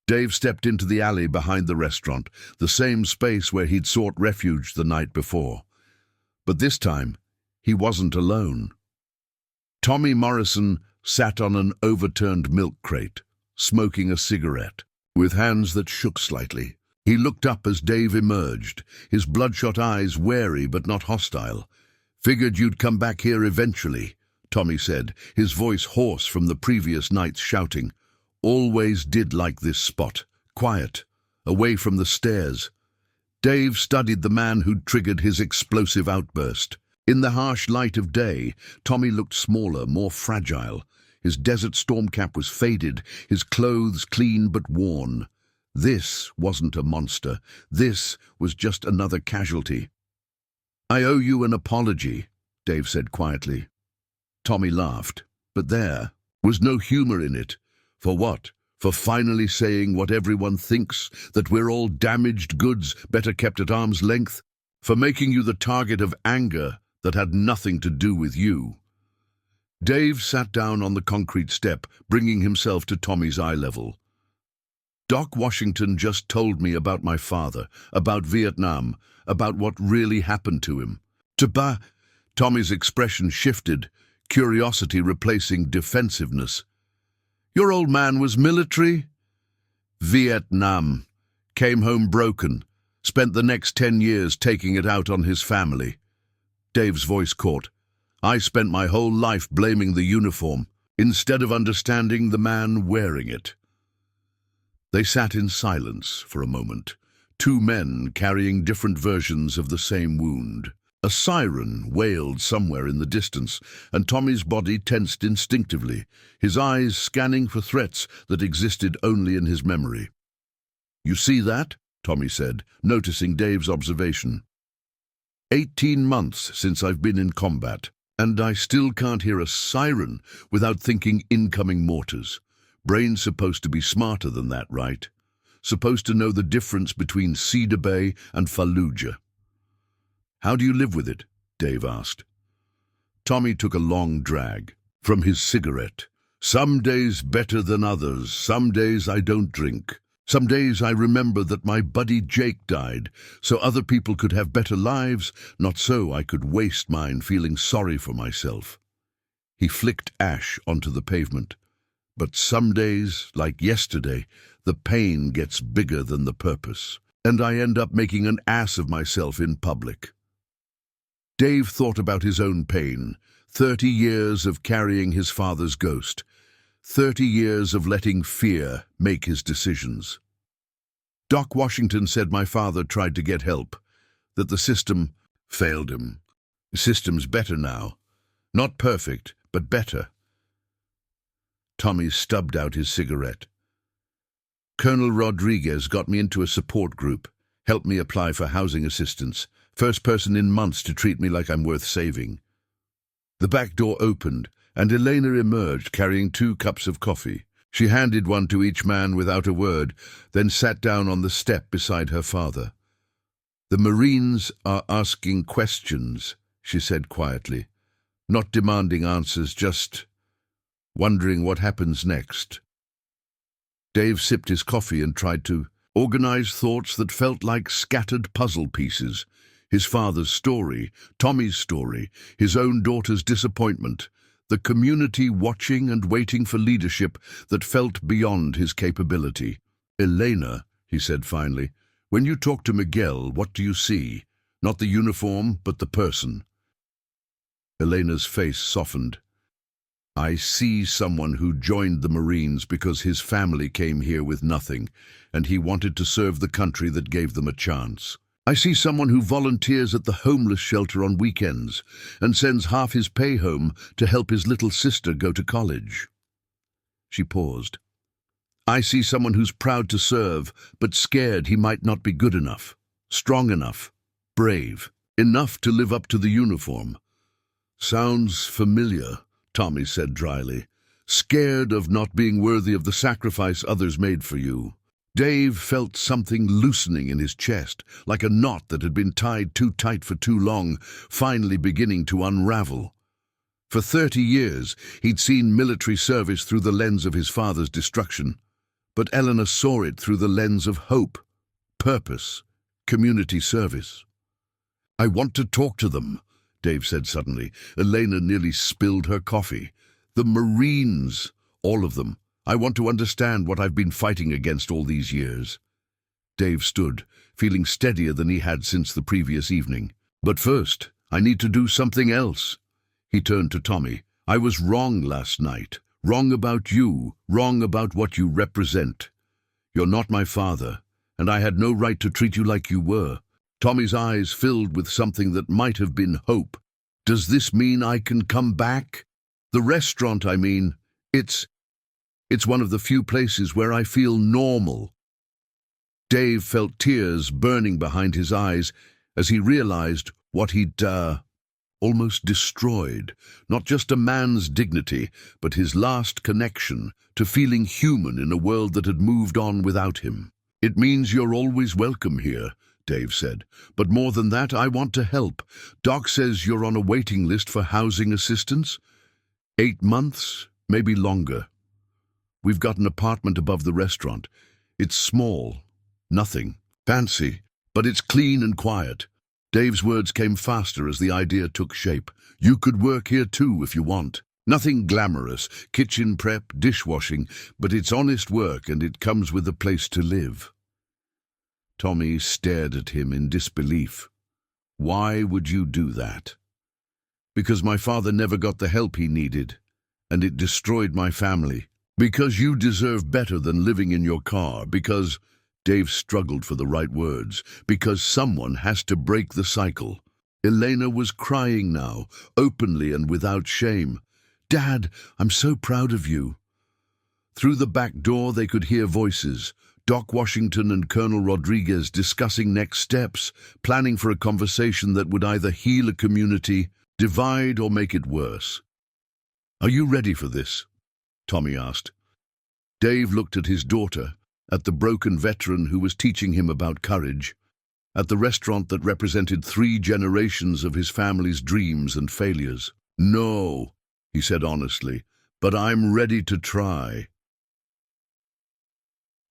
Dave stepped into the alley behind the restaurant, the same space where he'd sought refuge the night before. But this time, he wasn't alone. Tommy Morrison sat on an overturned milk crate, smoking a cigarette, with hands that shook slightly. He looked up as Dave emerged, his bloodshot eyes wary but not hostile. "Figured you'd come back here eventually," Tommy said, his voice hoarse from the previous night's shouting. "Always did like this spot. Quiet, away from the stairs." Dave studied the man who'd triggered his explosive outburst. In the harsh light of day, Tommy looked smaller, more fragile. His desert storm cap was faded, his clothes clean but worn. This wasn't a monster. This was just another casualty. "I owe you an apology," Dave said quietly. Tommy laughed, but there was no humor in it. For what? For finally saying what everyone thinks, that we're all damaged goods, better kept at arm's length? For making you the target of anger that had nothing to do with you? Dave sat down on the concrete step, bringing himself to Tommy's eye level. "Doc Washington just told me about my father, about Vietnam, about what really happened to him." Tommy's expression shifted, curiosity replacing defensiveness. "Your old man was military?" "Vietnam. Came home broken. Spent the next 10 years taking it out on his family." Dave's voice caught. "I spent my whole life blaming the uniform, instead of understanding the man wearing it." They sat in silence for a moment, two men carrying different versions of the same wound. A siren wailed somewhere in the distance, and Tommy's body tensed instinctively, his eyes scanning for threats that existed only in his memory. "You see that?" Tommy said, noticing Dave's observation. 18 months since I've been in combat, and I still can't hear a siren without thinking incoming mortars. Brain's supposed to be smarter than that, right? Supposed to know the difference between Cedar Bay and Fallujah. "How do you live with it?" Dave asked. Tommy took a long drag from his cigarette. "Some days better than others. Some days I don't drink. Some days I remember that my buddy Jake died, so other people could have better lives, not so I could waste mine feeling sorry for myself." He flicked ash onto the pavement. "But some days, like yesterday, the pain gets bigger than the purpose, and I end up making an ass of myself in public." Dave thought about his own pain, 30 years of carrying his father's ghost, 30 years of letting fear make his decisions. "Doc Washington said my father tried to get help, that the system failed him. The system's better now. Not perfect, but better." Tommy stubbed out his cigarette. "Colonel Rodriguez got me into a support group, helped me apply for housing assistance. First person in months to treat me like I'm worth saving." The back door opened, and Elena emerged carrying 2 cups of coffee. She handed one to each man without a word, then sat down on the step beside her father. "The Marines are asking questions," she said quietly. "Not demanding answers, just wondering what happens next." Dave sipped his coffee and tried to organize thoughts that felt like scattered puzzle pieces. His father's story, Tommy's story, his own daughter's disappointment, the community watching and waiting for leadership that felt beyond his capability. "Elena," he said finally, "when you talk to Miguel, what do you see? Not the uniform, but the person." Elena's face softened. "I see someone who joined the Marines because his family came here with nothing, and he wanted to serve the country that gave them a chance. I see someone who volunteers at the homeless shelter on weekends and sends half his pay home to help his little sister go to college." She paused. I see someone who's proud to serve, but scared he might not be good enough, strong enough, brave, enough to live up to the uniform. Sounds familiar, Tommy said dryly. Scared of not being worthy of the sacrifice others made for you. Dave felt something loosening in his chest, like a knot that had been tied too tight for too long, finally beginning to unravel. For 30 years, he'd seen military service through the lens of his father's destruction, but Eleanor saw it through the lens of hope, purpose, community service. I want to talk to them, Dave said suddenly. Elena nearly spilled her coffee. The Marines, all of them. I want to understand what I've been fighting against all these years. Dave stood, feeling steadier than he had since the previous evening. But first, I need to do something else. He turned to Tommy. I was wrong last night. Wrong about you. Wrong about what you represent. You're not my father, and I had no right to treat you like you were. Tommy's eyes filled with something that might have been hope. Does this mean I can come back? The restaurant, I mean. It's one of the few places where I feel normal. Dave felt tears burning behind his eyes as he realized what he'd almost destroyed. Not just a man's dignity, but his last connection to feeling human in a world that had moved on without him. It means you're always welcome here, Dave said. But more than that, I want to help. Doc says you're on a waiting list for housing assistance. 8 months, maybe longer. We've got an apartment above the restaurant. It's small, nothing fancy, but it's clean and quiet. Dave's words came faster as the idea took shape. You could work here too if you want. Nothing glamorous, kitchen prep, dishwashing, but it's honest work and it comes with a place to live. Tommy stared at him in disbelief. Why would you do that? Because my father never got the help he needed, and it destroyed my family. Because you deserve better than living in your car. Because, Dave struggled for the right words, because someone has to break the cycle. Elena was crying now, openly and without shame. Dad, I'm so proud of you. Through the back door they could hear voices. Doc Washington and Colonel Rodriguez discussing next steps, planning for a conversation that would either heal a community, divide, or make it worse. Are you ready for this? Tommy asked. Dave looked at his daughter, at the broken veteran who was teaching him about courage, at the restaurant that represented 3 generations of his family's dreams and failures. No, he said honestly, but I'm ready to try.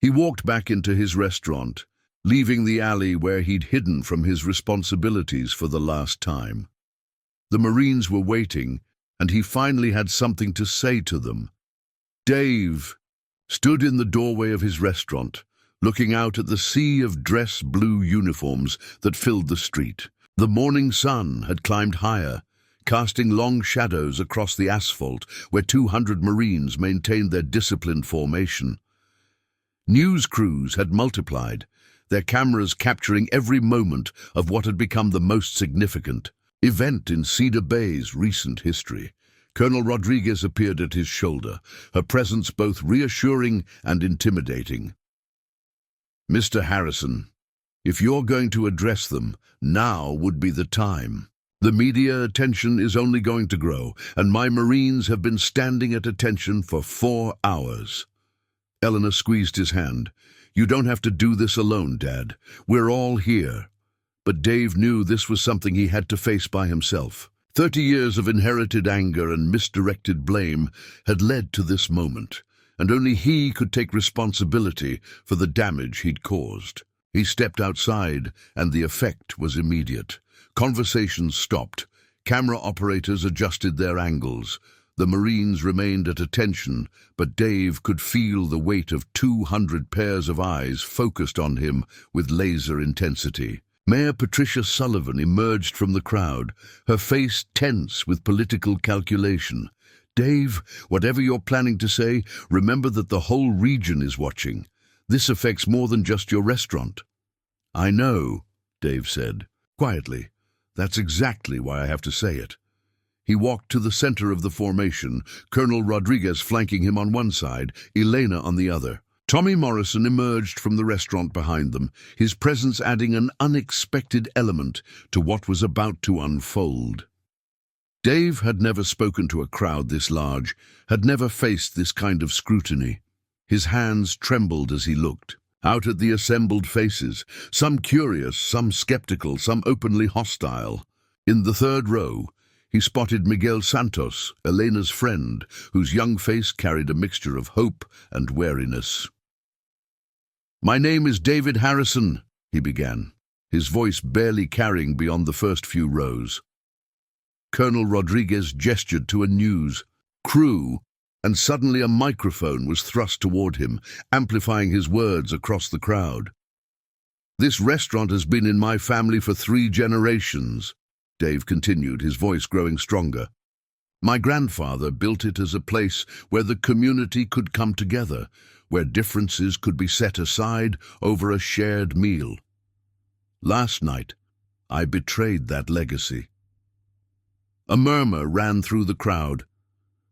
He walked back into his restaurant, leaving the alley where he'd hidden from his responsibilities for the last time. The Marines were waiting, and he finally had something to say to them. Dave stood in the doorway of his restaurant, looking out at the sea of dress blue uniforms that filled the street. The morning sun had climbed higher, casting long shadows across the asphalt where 200 Marines maintained their disciplined formation. News crews had multiplied, their cameras capturing every moment of what had become the most significant event in Cedar Bay's recent history. Colonel Rodriguez appeared at his shoulder, her presence both reassuring and intimidating. Mr. Harrison, if you're going to address them, now would be the time. The media attention is only going to grow, and my Marines have been standing at attention for 4 hours. Eleanor squeezed his hand. You don't have to do this alone, Dad. We're all here. But Dave knew this was something he had to face by himself. 30 years of inherited anger and misdirected blame had led to this moment, and only he could take responsibility for the damage he'd caused. He stepped outside, and the effect was immediate. Conversations stopped. Camera operators adjusted their angles. The Marines remained at attention, but Dave could feel the weight of 200 pairs of eyes focused on him with laser intensity. Mayor Patricia Sullivan emerged from the crowd, her face tense with political calculation. Dave, whatever you're planning to say, remember that the whole region is watching. This affects more than just your restaurant. I know, Dave said, quietly. That's exactly why I have to say it. He walked to the center of the formation, Colonel Rodriguez flanking him on one side, Elena on the other. Tommy Morrison emerged from the restaurant behind them, his presence adding an unexpected element to what was about to unfold. Dave had never spoken to a crowd this large, had never faced this kind of scrutiny. His hands trembled as he looked out at the assembled faces, some curious, some skeptical, some openly hostile. In the third row, he spotted Miguel Santos, Elena's friend, whose young face carried a mixture of hope and wariness. "My name is David Harrison," he began, his voice barely carrying beyond the first few rows. Colonel Rodriguez gestured to a news crew, and suddenly a microphone was thrust toward him, amplifying his words across the crowd. "This restaurant has been in my family for 3 generations, Dave continued, his voice growing stronger. "My grandfather built it as a place where the community could come together, where differences could be set aside over a shared meal. Last night, I betrayed that legacy." A murmur ran through the crowd.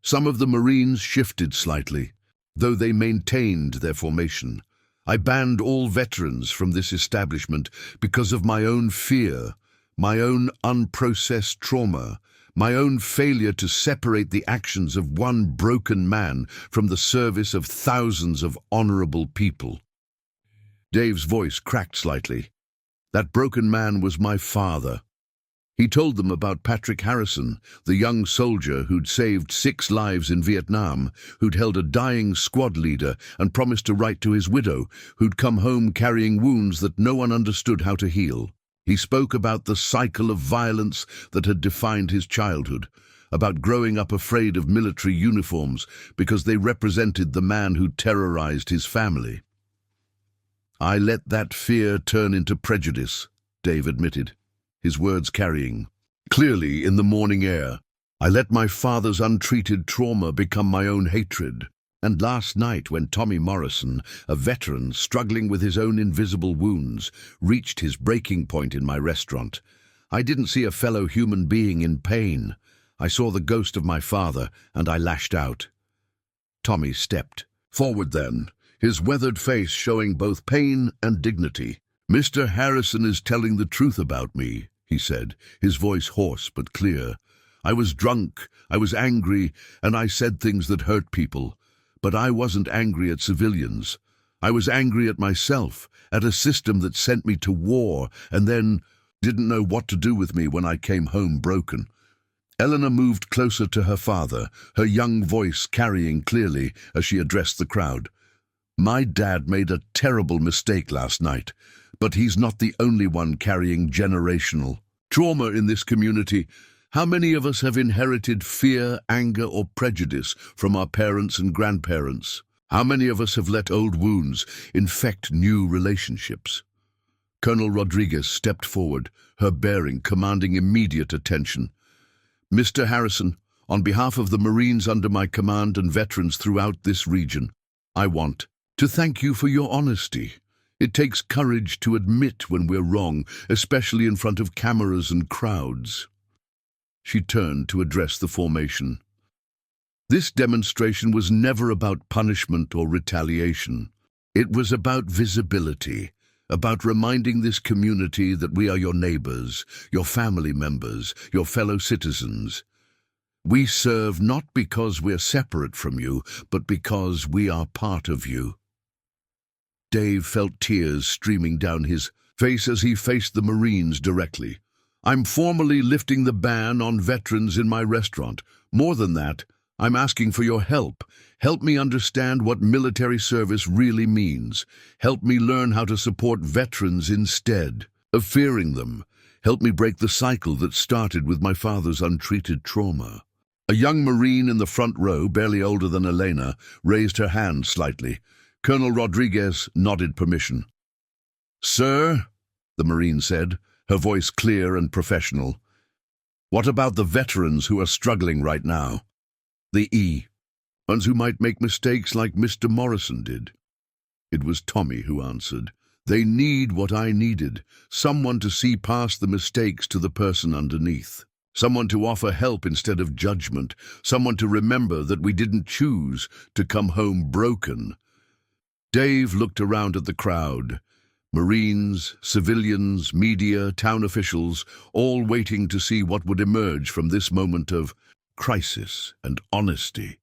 Some of the Marines shifted slightly, though they maintained their formation. I banned all veterans from this establishment because of my own fear, my own unprocessed trauma, my own failure to separate the actions of one broken man from the service of thousands of honorable people. Dave's voice cracked slightly. That broken man was my father. He told them about Patrick Harrison, the young soldier who'd saved 6 lives in Vietnam, who'd held a dying squad leader and promised to write to his widow, who'd come home carrying wounds that no one understood how to heal. He spoke about the cycle of violence that had defined his childhood, about growing up afraid of military uniforms because they represented the man who terrorized his family. "I let that fear turn into prejudice," Dave admitted, his words carrying clearly in the morning air. "I let my father's untreated trauma become my own hatred. And last night, when Tommy Morrison, a veteran struggling with his own invisible wounds, reached his breaking point in my restaurant, I didn't see a fellow human being in pain. I saw the ghost of my father, and I lashed out." Tommy stepped forward then, his weathered face showing both pain and dignity. "Mr. Harrison is telling the truth about me," he said, his voice hoarse but clear. "I was drunk, I was angry, and I said things that hurt people. But I wasn't angry at civilians. I was angry at myself, at a system that sent me to war and then didn't know what to do with me when I came home broken." Eleanor moved closer to her father, her young voice carrying clearly as she addressed the crowd. "My dad made a terrible mistake last night, but he's not the only one carrying generational trauma in this community. How many of us have inherited fear, anger, or prejudice from our parents and grandparents? How many of us have let old wounds infect new relationships?" Colonel Rodriguez stepped forward, her bearing commanding immediate attention. "Mr. Harrison, on behalf of the Marines under my command and veterans throughout this region, I want to thank you for your honesty. It takes courage to admit when we're wrong, especially in front of cameras and crowds." She turned to address the formation. "This demonstration was never about punishment or retaliation. It was about visibility, about reminding this community that we are your neighbors, your family members, your fellow citizens. We serve not because we're separate from you, but because we are part of you." Dave felt tears streaming down his face as he faced the Marines directly. "I'm formally lifting the ban on veterans in my restaurant. More than that, I'm asking for your help. Help me understand what military service really means. Help me learn how to support veterans instead of fearing them. Help me break the cycle that started with my father's untreated trauma." A young Marine in the front row, barely older than Elena, raised her hand slightly. Colonel Rodriguez nodded permission. "Sir," the Marine said, her voice clear and professional, "what about the veterans who are struggling right now? The ones who might make mistakes like Mr. Morrison did?" It was Tommy who answered. "They need what I needed, someone to see past the mistakes to the person underneath. Someone to offer help instead of judgment. Someone to remember that we didn't choose to come home broken. Dave looked around at the crowd. Marines, civilians, media, town officials, all waiting to see what would emerge from this moment of crisis and honesty.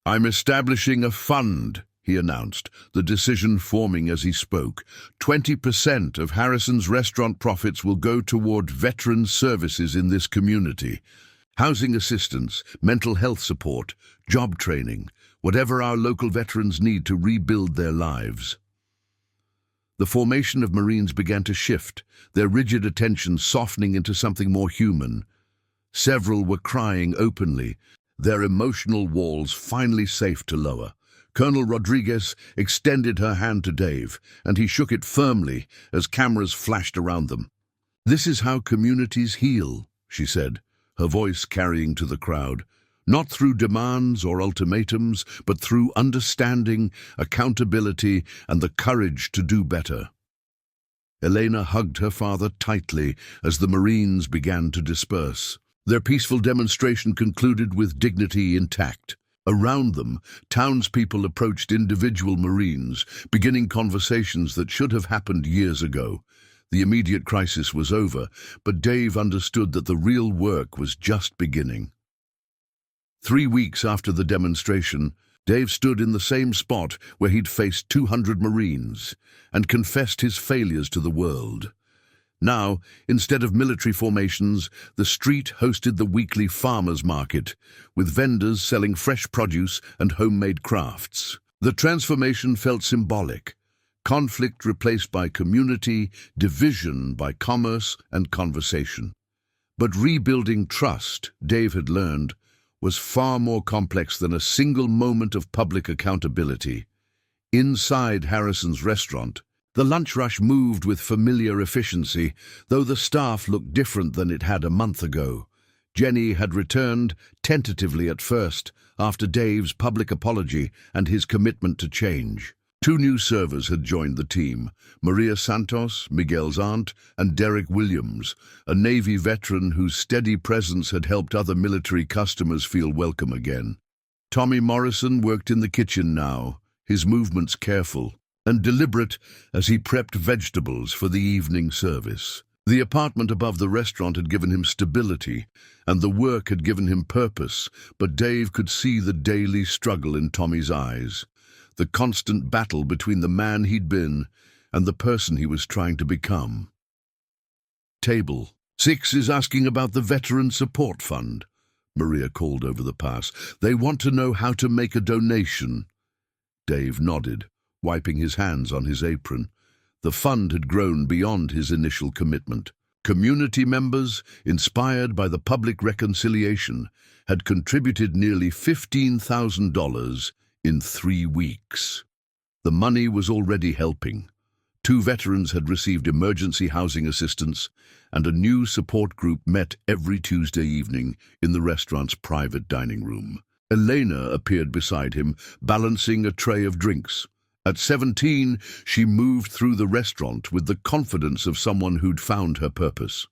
"I'm establishing a fund," he announced, the decision forming as he spoke. 20% of Harrison's restaurant profits will go toward veteran services in this community. Housing assistance, mental health support, job training, whatever our local veterans need to rebuild their lives. The formation of Marines began to shift, their rigid attention softening into something more human. Several were crying openly, their emotional walls finally safe to lower. Colonel Rodriguez extended her hand to Dave, and he shook it firmly as cameras flashed around them. "This is how communities heal," she said, her voice carrying to the crowd. "Not through demands or ultimatums, but through understanding, accountability, and the courage to do better." Elena hugged her father tightly as the Marines began to disperse. Their peaceful demonstration concluded with dignity intact. Around them, townspeople approached individual Marines, beginning conversations that should have happened years ago. The immediate crisis was over, but Dave understood that the real work was just beginning. 3 weeks after the demonstration, Dave stood in the same spot where he'd faced 200 Marines and confessed his failures to the world. Now, instead of military formations, the street hosted the weekly farmers' market, with vendors selling fresh produce and homemade crafts. The transformation felt symbolic. Conflict replaced by community, division by commerce and conversation. But rebuilding trust, Dave had learned, was far more complex than a single moment of public accountability. Inside Harrison's restaurant, the lunch rush moved with familiar efficiency, though the staff looked different than it had a month ago. Jenny had returned, tentatively at first, after Dave's public apology and his commitment to change. 2 new servers had joined the team, Maria Santos, Miguel's aunt, and Derek Williams, a Navy veteran whose steady presence had helped other military customers feel welcome again. Tommy Morrison worked in the kitchen now, his movements careful and deliberate as he prepped vegetables for the evening service. The apartment above the restaurant had given him stability, and the work had given him purpose, but Dave could see the daily struggle in Tommy's eyes. The constant battle between the man he'd been and the person he was trying to become. "Table 6 is asking about the Veteran Support Fund," Maria called over the pass. "They want to know how to make a donation." Dave nodded, wiping his hands on his apron. The fund had grown beyond his initial commitment. Community members, inspired by the public reconciliation, had contributed nearly $15,000 in 3 weeks. The money was already helping. 2 veterans had received emergency housing assistance, and a new support group met every Tuesday evening in the restaurant's private dining room. Elena appeared beside him, balancing a tray of drinks. At 17, she moved through the restaurant with the confidence of someone who'd found her purpose.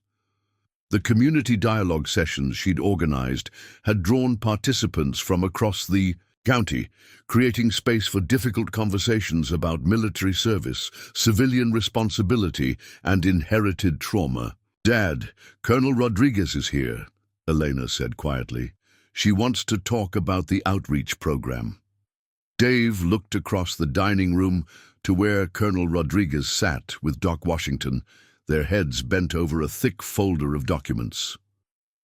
The community dialogue sessions she'd organized had drawn participants from across the county, creating space for difficult conversations about military service, civilian responsibility, and inherited trauma. "Dad, Colonel Rodriguez is here," Elena said quietly. "She wants to talk about the outreach program." Dave looked across the dining room to where Colonel Rodriguez sat with Doc Washington, their heads bent over a thick folder of documents.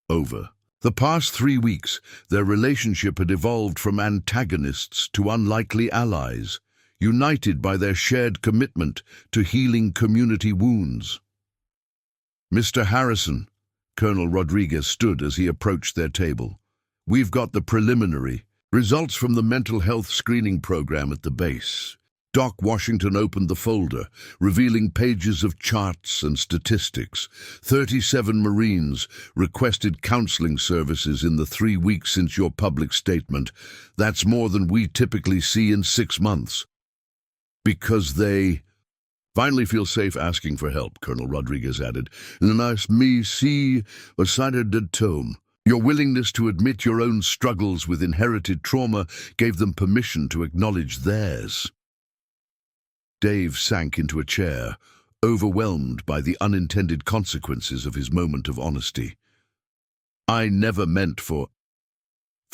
Over the past 3 weeks, their relationship had evolved from antagonists to unlikely allies, united by their shared commitment to healing community wounds. "Mr. Harrison," Colonel Rodriguez stood as he approached their table. "We've got the preliminary results from the mental health screening program at the base." Doc Washington opened the folder, revealing pages of charts and statistics. 37 Marines requested counseling services in the 3 weeks since your public statement. That's more than we typically see in 6 months. "Because they finally feel safe asking for help," Colonel Rodriguez added. "And me see a cited de tome. Your willingness to admit your own struggles with inherited trauma gave them permission to acknowledge theirs." Dave sank into a chair, overwhelmed by the unintended consequences of his moment of honesty. I never meant for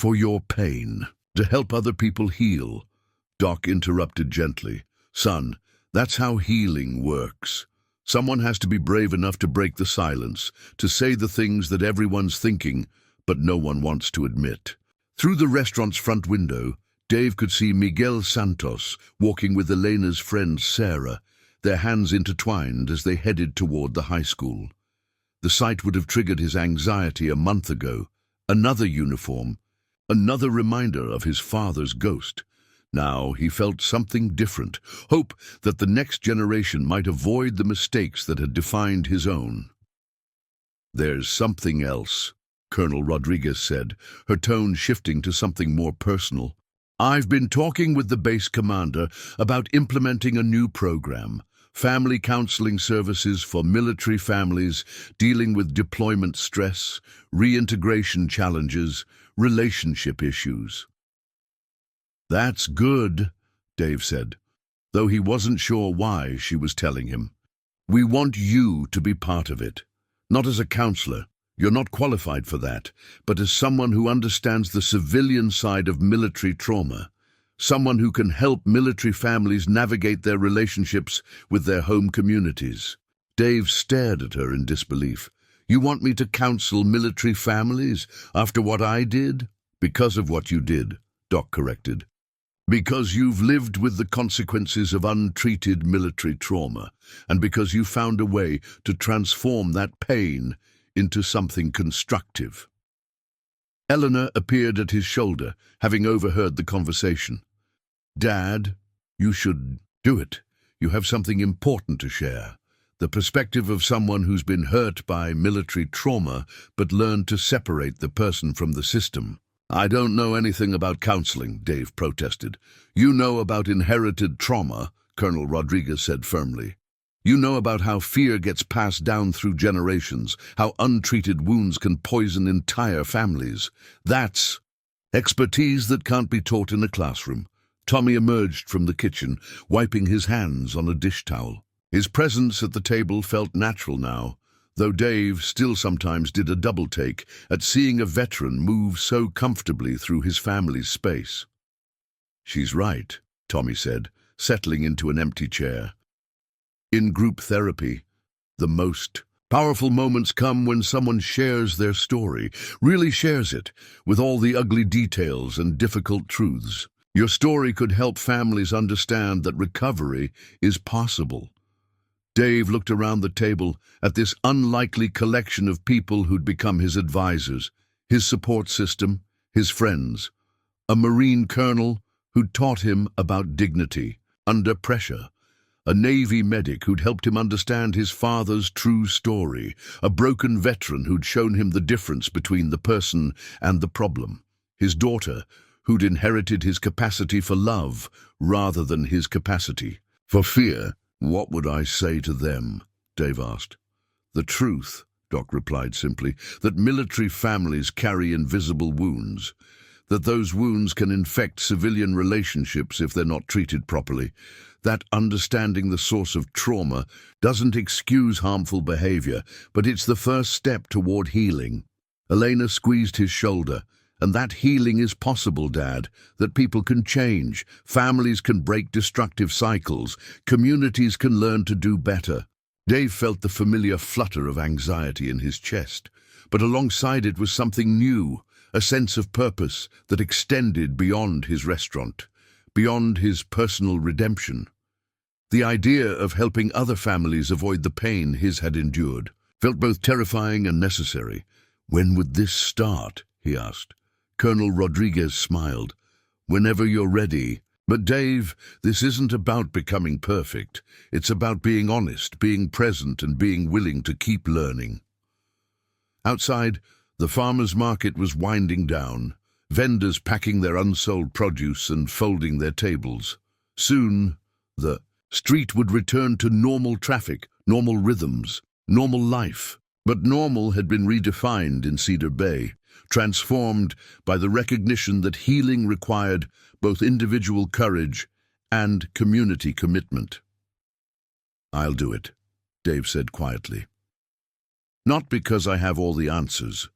your pain. To help other people heal. Doc interrupted gently. Son, that's how healing works. Someone has to be brave enough to break the silence, to say the things that everyone's thinking, but no one wants to admit. Through the restaurant's front window, Dave could see Miguel Santos walking with Elena's friend Sarah, their hands intertwined as they headed toward the high school. The sight would have triggered his anxiety a month ago. Another uniform, another reminder of his father's ghost. Now he felt something different, hope that the next generation might avoid the mistakes that had defined his own. There's something else, Colonel Rodriguez said, her tone shifting to something more personal. I've been talking with the base commander about implementing a new program, family counseling services for military families dealing with deployment stress, reintegration challenges, relationship issues. That's good, Dave said, though he wasn't sure why she was telling him. We want you to be part of it. Not as a counselor, you're not qualified for that, but as someone who understands the civilian side of military trauma. Someone who can help military families navigate their relationships with their home communities. Dave stared at her in disbelief. You want me to counsel military families after what I did? Because of what you did, Doc corrected. Because you've lived with the consequences of untreated military trauma, and because you found a way to transform that pain into something constructive. Eleanor appeared at his shoulder, having overheard the conversation. Dad, you should do it. You have something important to share. The perspective of someone who's been hurt by military trauma but learned to separate the person from the system. I don't know anything about counseling, Dave protested. You know about inherited trauma, Colonel Rodriguez said firmly. You know about how fear gets passed down through generations, how untreated wounds can poison entire families. That's expertise that can't be taught in a classroom. Tommy emerged from the kitchen, wiping his hands on a dish towel. His presence at the table felt natural now, though Dave still sometimes did a double take at seeing a veteran move so comfortably through his family's space. She's right, Tommy said, settling into an empty chair. In group therapy, the most powerful moments come when someone shares their story, really shares it, with all the ugly details and difficult truths. Your story could help families understand that recovery is possible. Dave looked around the table at this unlikely collection of people who'd become his advisors, his support system, his friends. A Marine colonel who'd taught him about dignity under pressure. A Navy medic who'd helped him understand his father's true story. A broken veteran who'd shown him the difference between the person and the problem. His daughter, who'd inherited his capacity for love rather than his capacity for fear. What would I say to them? Dave asked. The truth, Doc replied simply, that military families carry invisible wounds, that those wounds can infect civilian relationships if they're not treated properly, that understanding the source of trauma doesn't excuse harmful behavior, but it's the first step toward healing. Elena squeezed his shoulder. And that healing is possible, Dad, that people can change, families can break destructive cycles, communities can learn to do better. Dave felt the familiar flutter of anxiety in his chest, but alongside it was something new, a sense of purpose that extended beyond his restaurant, beyond his personal redemption. The idea of helping other families avoid the pain his had endured felt both terrifying and necessary. When would this start? He asked. Colonel Rodriguez smiled. Whenever you're ready. But Dave, this isn't about becoming perfect. It's about being honest, being present, and being willing to keep learning. Outside, the farmers' market was winding down, vendors packing their unsold produce and folding their tables. Soon, the street would return to normal traffic, normal rhythms, normal life. But normal had been redefined in Cedar Bay, transformed by the recognition that healing required both individual courage and community commitment. "I'll do it," Dave said quietly. "Not because I have all the answers,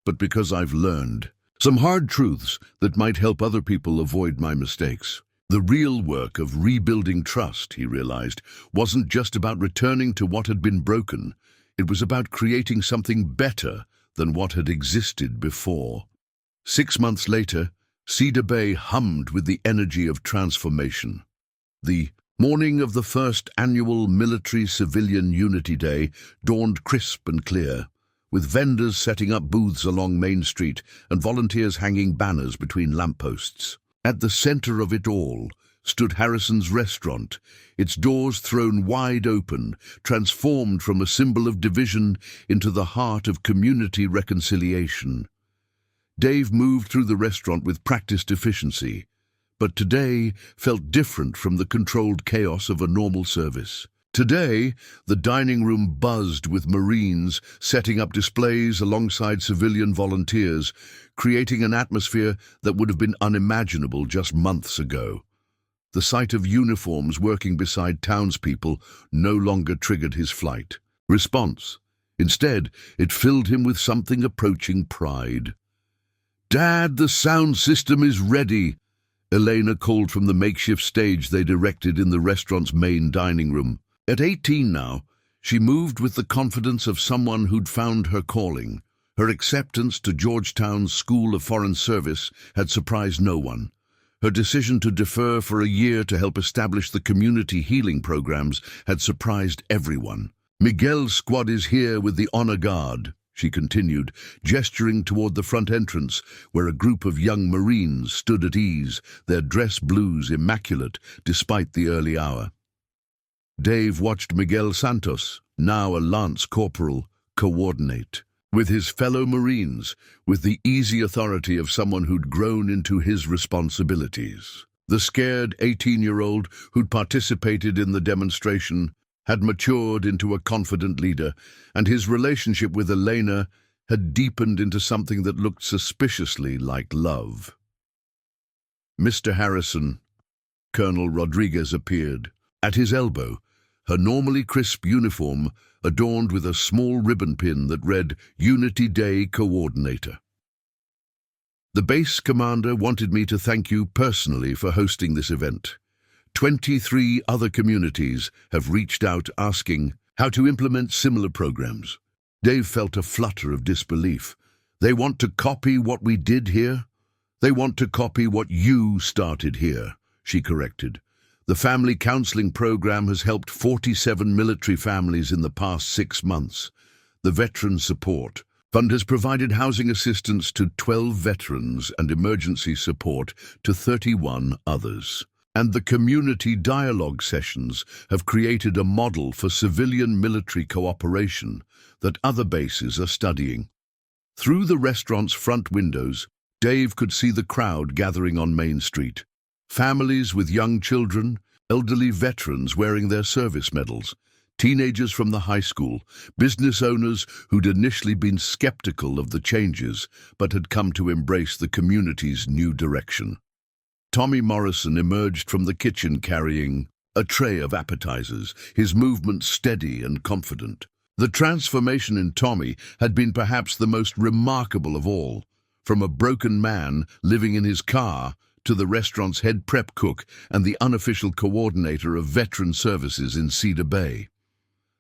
but because I've learned some hard truths that might help other people avoid my mistakes." The real work of rebuilding trust, he realized, wasn't just about returning to what had been broken. It was about creating something better than what had existed before. 6 months later, Cedar Bay hummed with the energy of transformation. The morning of the first annual Military-Civilian Unity Day dawned crisp and clear, with vendors setting up booths along Main Street and volunteers hanging banners between lampposts. At the center of it all stood Harrison's restaurant, its doors thrown wide open, transformed from a symbol of division into the heart of community reconciliation. Dave moved through the restaurant with practiced efficiency, but today felt different from the controlled chaos of a normal service. Today, the dining room buzzed with Marines setting up displays alongside civilian volunteers, creating an atmosphere that would have been unimaginable just months ago. The sight of uniforms working beside townspeople no longer triggered his flight response. Instead, it filled him with something approaching pride. "Dad, the sound system is ready," Elena called from the makeshift stage they'd erected in the restaurant's main dining room. At 18 now, she moved with the confidence of someone who'd found her calling. Her acceptance to Georgetown's School of Foreign Service had surprised no one. Her decision to defer for a year to help establish the community healing programs had surprised everyone. "Miguel's squad is here with the honor guard," she continued, gesturing toward the front entrance, where a group of young Marines stood at ease, their dress blues immaculate despite the early hour. Dave watched Miguel Santos, now a lance corporal, coordinate with his fellow Marines, with the easy authority of someone who'd grown into his responsibilities. The scared 18-year-old who'd participated in the demonstration had matured into a confident leader, and his relationship with Elena had deepened into something that looked suspiciously like love. "Mr. Harrison," Colonel Rodriguez appeared. At his elbow, her normally crisp uniform adorned with a small ribbon pin that read Unity Day Coordinator. "The base commander wanted me to thank you personally for hosting this event. 23 other communities have reached out asking how to implement similar programs." Dave felt a flutter of disbelief. "They want to copy what we did here?" "They want to copy what you started here," she corrected. "The family counseling program has helped 47 military families in the past 6 months. The Veteran Support Fund has provided housing assistance to 12 veterans and emergency support to 31 others. And the community dialogue sessions have created a model for civilian-military cooperation that other bases are studying." Through the restaurant's front windows, Dave could see the crowd gathering on Main Street. Families with young children, elderly veterans wearing their service medals, teenagers from the high school, business owners who'd initially been skeptical of the changes but had come to embrace the community's new direction. Tommy Morrison emerged from the kitchen carrying a tray of appetizers, his movement steady and confident. The transformation in Tommy had been perhaps the most remarkable of all. From a broken man living in his car to the restaurant's head prep cook and the unofficial coordinator of veteran services in Cedar Bay.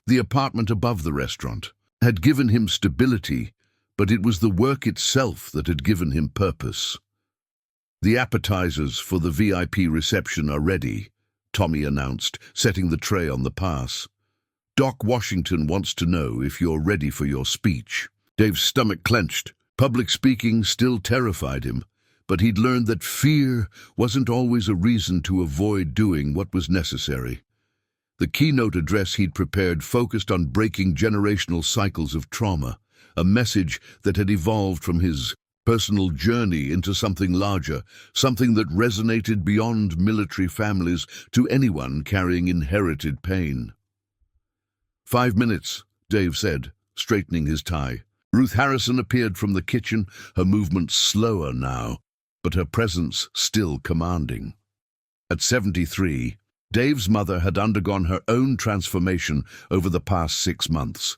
The apartment above the restaurant had given him stability, but it was the work itself that had given him purpose. "The appetizers for the VIP reception are ready," Tommy announced, setting the tray on the pass. "Doc Washington wants to know if you're ready for your speech." Dave's stomach clenched. Public speaking still terrified him, but he'd learned that fear wasn't always a reason to avoid doing what was necessary. The keynote address he'd prepared focused on breaking generational cycles of trauma, a message that had evolved from his personal journey into something larger, something that resonated beyond military families to anyone carrying inherited pain. 5 minutes, Dave said, straightening his tie. Ruth Harrison appeared from the kitchen, her movements slower now, but her presence still commanding. At 73, Dave's mother had undergone her own transformation over the past 6 months.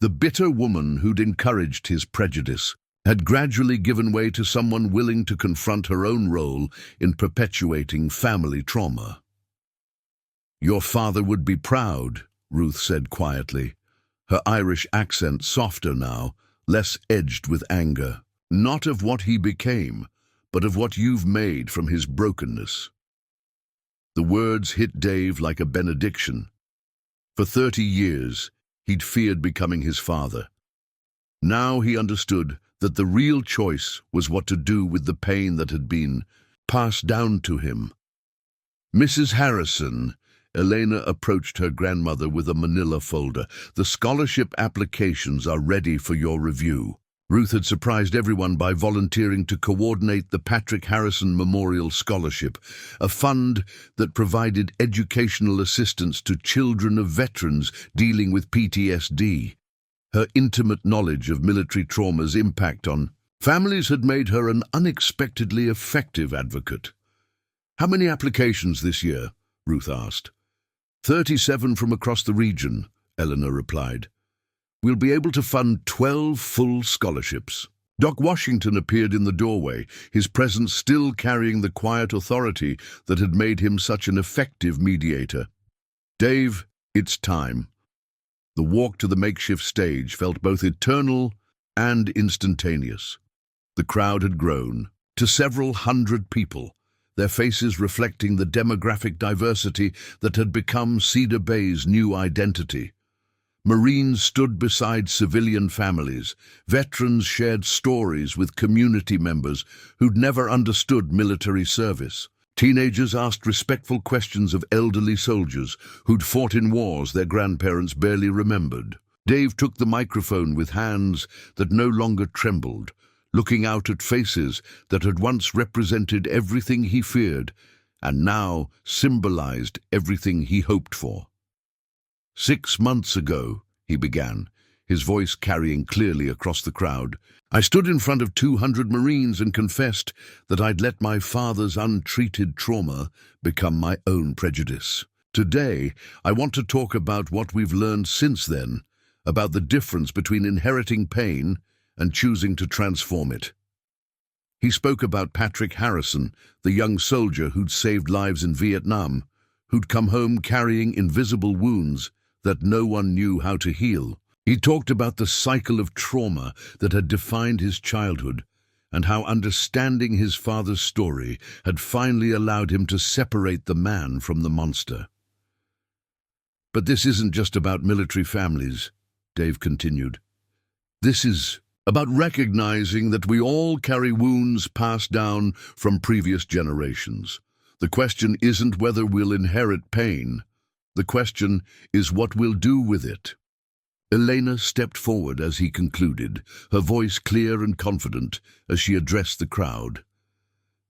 The bitter woman who'd encouraged his prejudice had gradually given way to someone willing to confront her own role in perpetuating family trauma. "Your father would be proud," Ruth said quietly, her Irish accent softer now, less edged with anger. "Not of what he became, but of what you've made from his brokenness." The words hit Dave like a benediction. For 30 years, he'd feared becoming his father. Now he understood that the real choice was what to do with the pain that had been passed down to him. "Mrs. Harrison," Elena approached her grandmother with a manila folder. "The scholarship applications are ready for your review." Ruth had surprised everyone by volunteering to coordinate the Patrick Harrison Memorial Scholarship, a fund that provided educational assistance to children of veterans dealing with PTSD. Her intimate knowledge of military trauma's impact on families had made her an unexpectedly effective advocate. "How many applications this year?" Ruth asked. 37 from across the region," Eleanor replied. "We'll be able to fund 12 full scholarships." Doc Washington appeared in the doorway, his presence still carrying the quiet authority that had made him such an effective mediator. "Dave, it's time." The walk to the makeshift stage felt both eternal and instantaneous. The crowd had grown to several hundred people, their faces reflecting the demographic diversity that had become Cedar Bay's new identity. Marines stood beside civilian families. Veterans shared stories with community members who'd never understood military service. Teenagers asked respectful questions of elderly soldiers who'd fought in wars their grandparents barely remembered. Dave took the microphone with hands that no longer trembled, looking out at faces that had once represented everything he feared and now symbolized everything he hoped for. "6 months ago," he began, his voice carrying clearly across the crowd, "I stood in front of 200 Marines and confessed that I'd let my father's untreated trauma become my own prejudice. Today, I want to talk about what we've learned since then, about the difference between inheriting pain and choosing to transform it." He spoke about Patrick Harrison, the young soldier who'd saved lives in Vietnam, who'd come home carrying invisible wounds that no one knew how to heal. He talked about the cycle of trauma that had defined his childhood and how understanding his father's story had finally allowed him to separate the man from the monster. "But this isn't just about military families," Dave continued. "This is about recognizing that we all carry wounds passed down from previous generations. The question isn't whether we'll inherit pain. The question is what we'll do with it." Elena stepped forward as he concluded, her voice clear and confident as she addressed the crowd.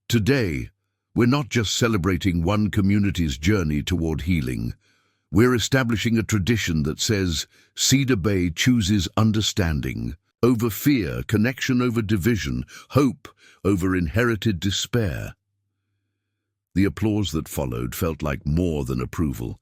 "Today, we're not just celebrating one community's journey toward healing. We're establishing a tradition that says Cedar Bay chooses understanding over fear, connection over division, hope over inherited despair." The applause that followed felt like more than approval.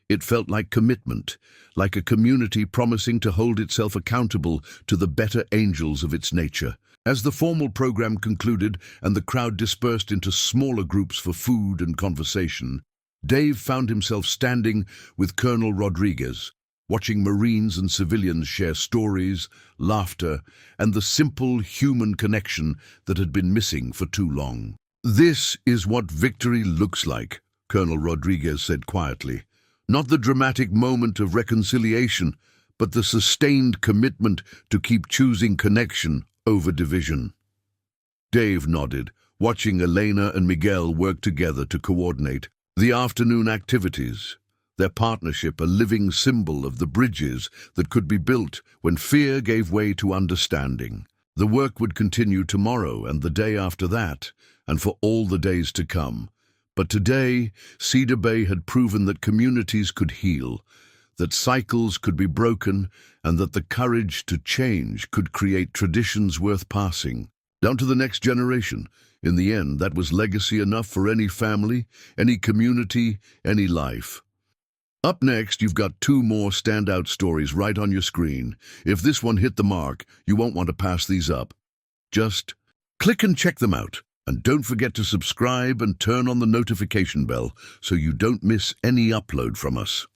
It felt like commitment, like a community promising to hold itself accountable to the better angels of its nature. As the formal program concluded and the crowd dispersed into smaller groups for food and conversation, Dave found himself standing with Colonel Rodriguez, watching Marines and civilians share stories, laughter, and the simple human connection that had been missing for too long. "This is what victory looks like," Colonel Rodriguez said quietly. "Not the dramatic moment of reconciliation, but the sustained commitment to keep choosing connection over division." Dave nodded, watching Elena and Miguel work together to coordinate the afternoon activities, their partnership a living symbol of the bridges that could be built when fear gave way to understanding. The work would continue tomorrow and the day after that, and for all the days to come. But today, Cedar Bay had proven that communities could heal, that cycles could be broken, and that the courage to change could create traditions worth passing. down to the next generation. In the end, that was legacy enough for any family, any community, any life. Up next, you've got two more standout stories right on your screen. If this one hit the mark, you won't want to pass these up. Just click and check them out. And don't forget to subscribe and turn on the notification bell so you don't miss any upload from us.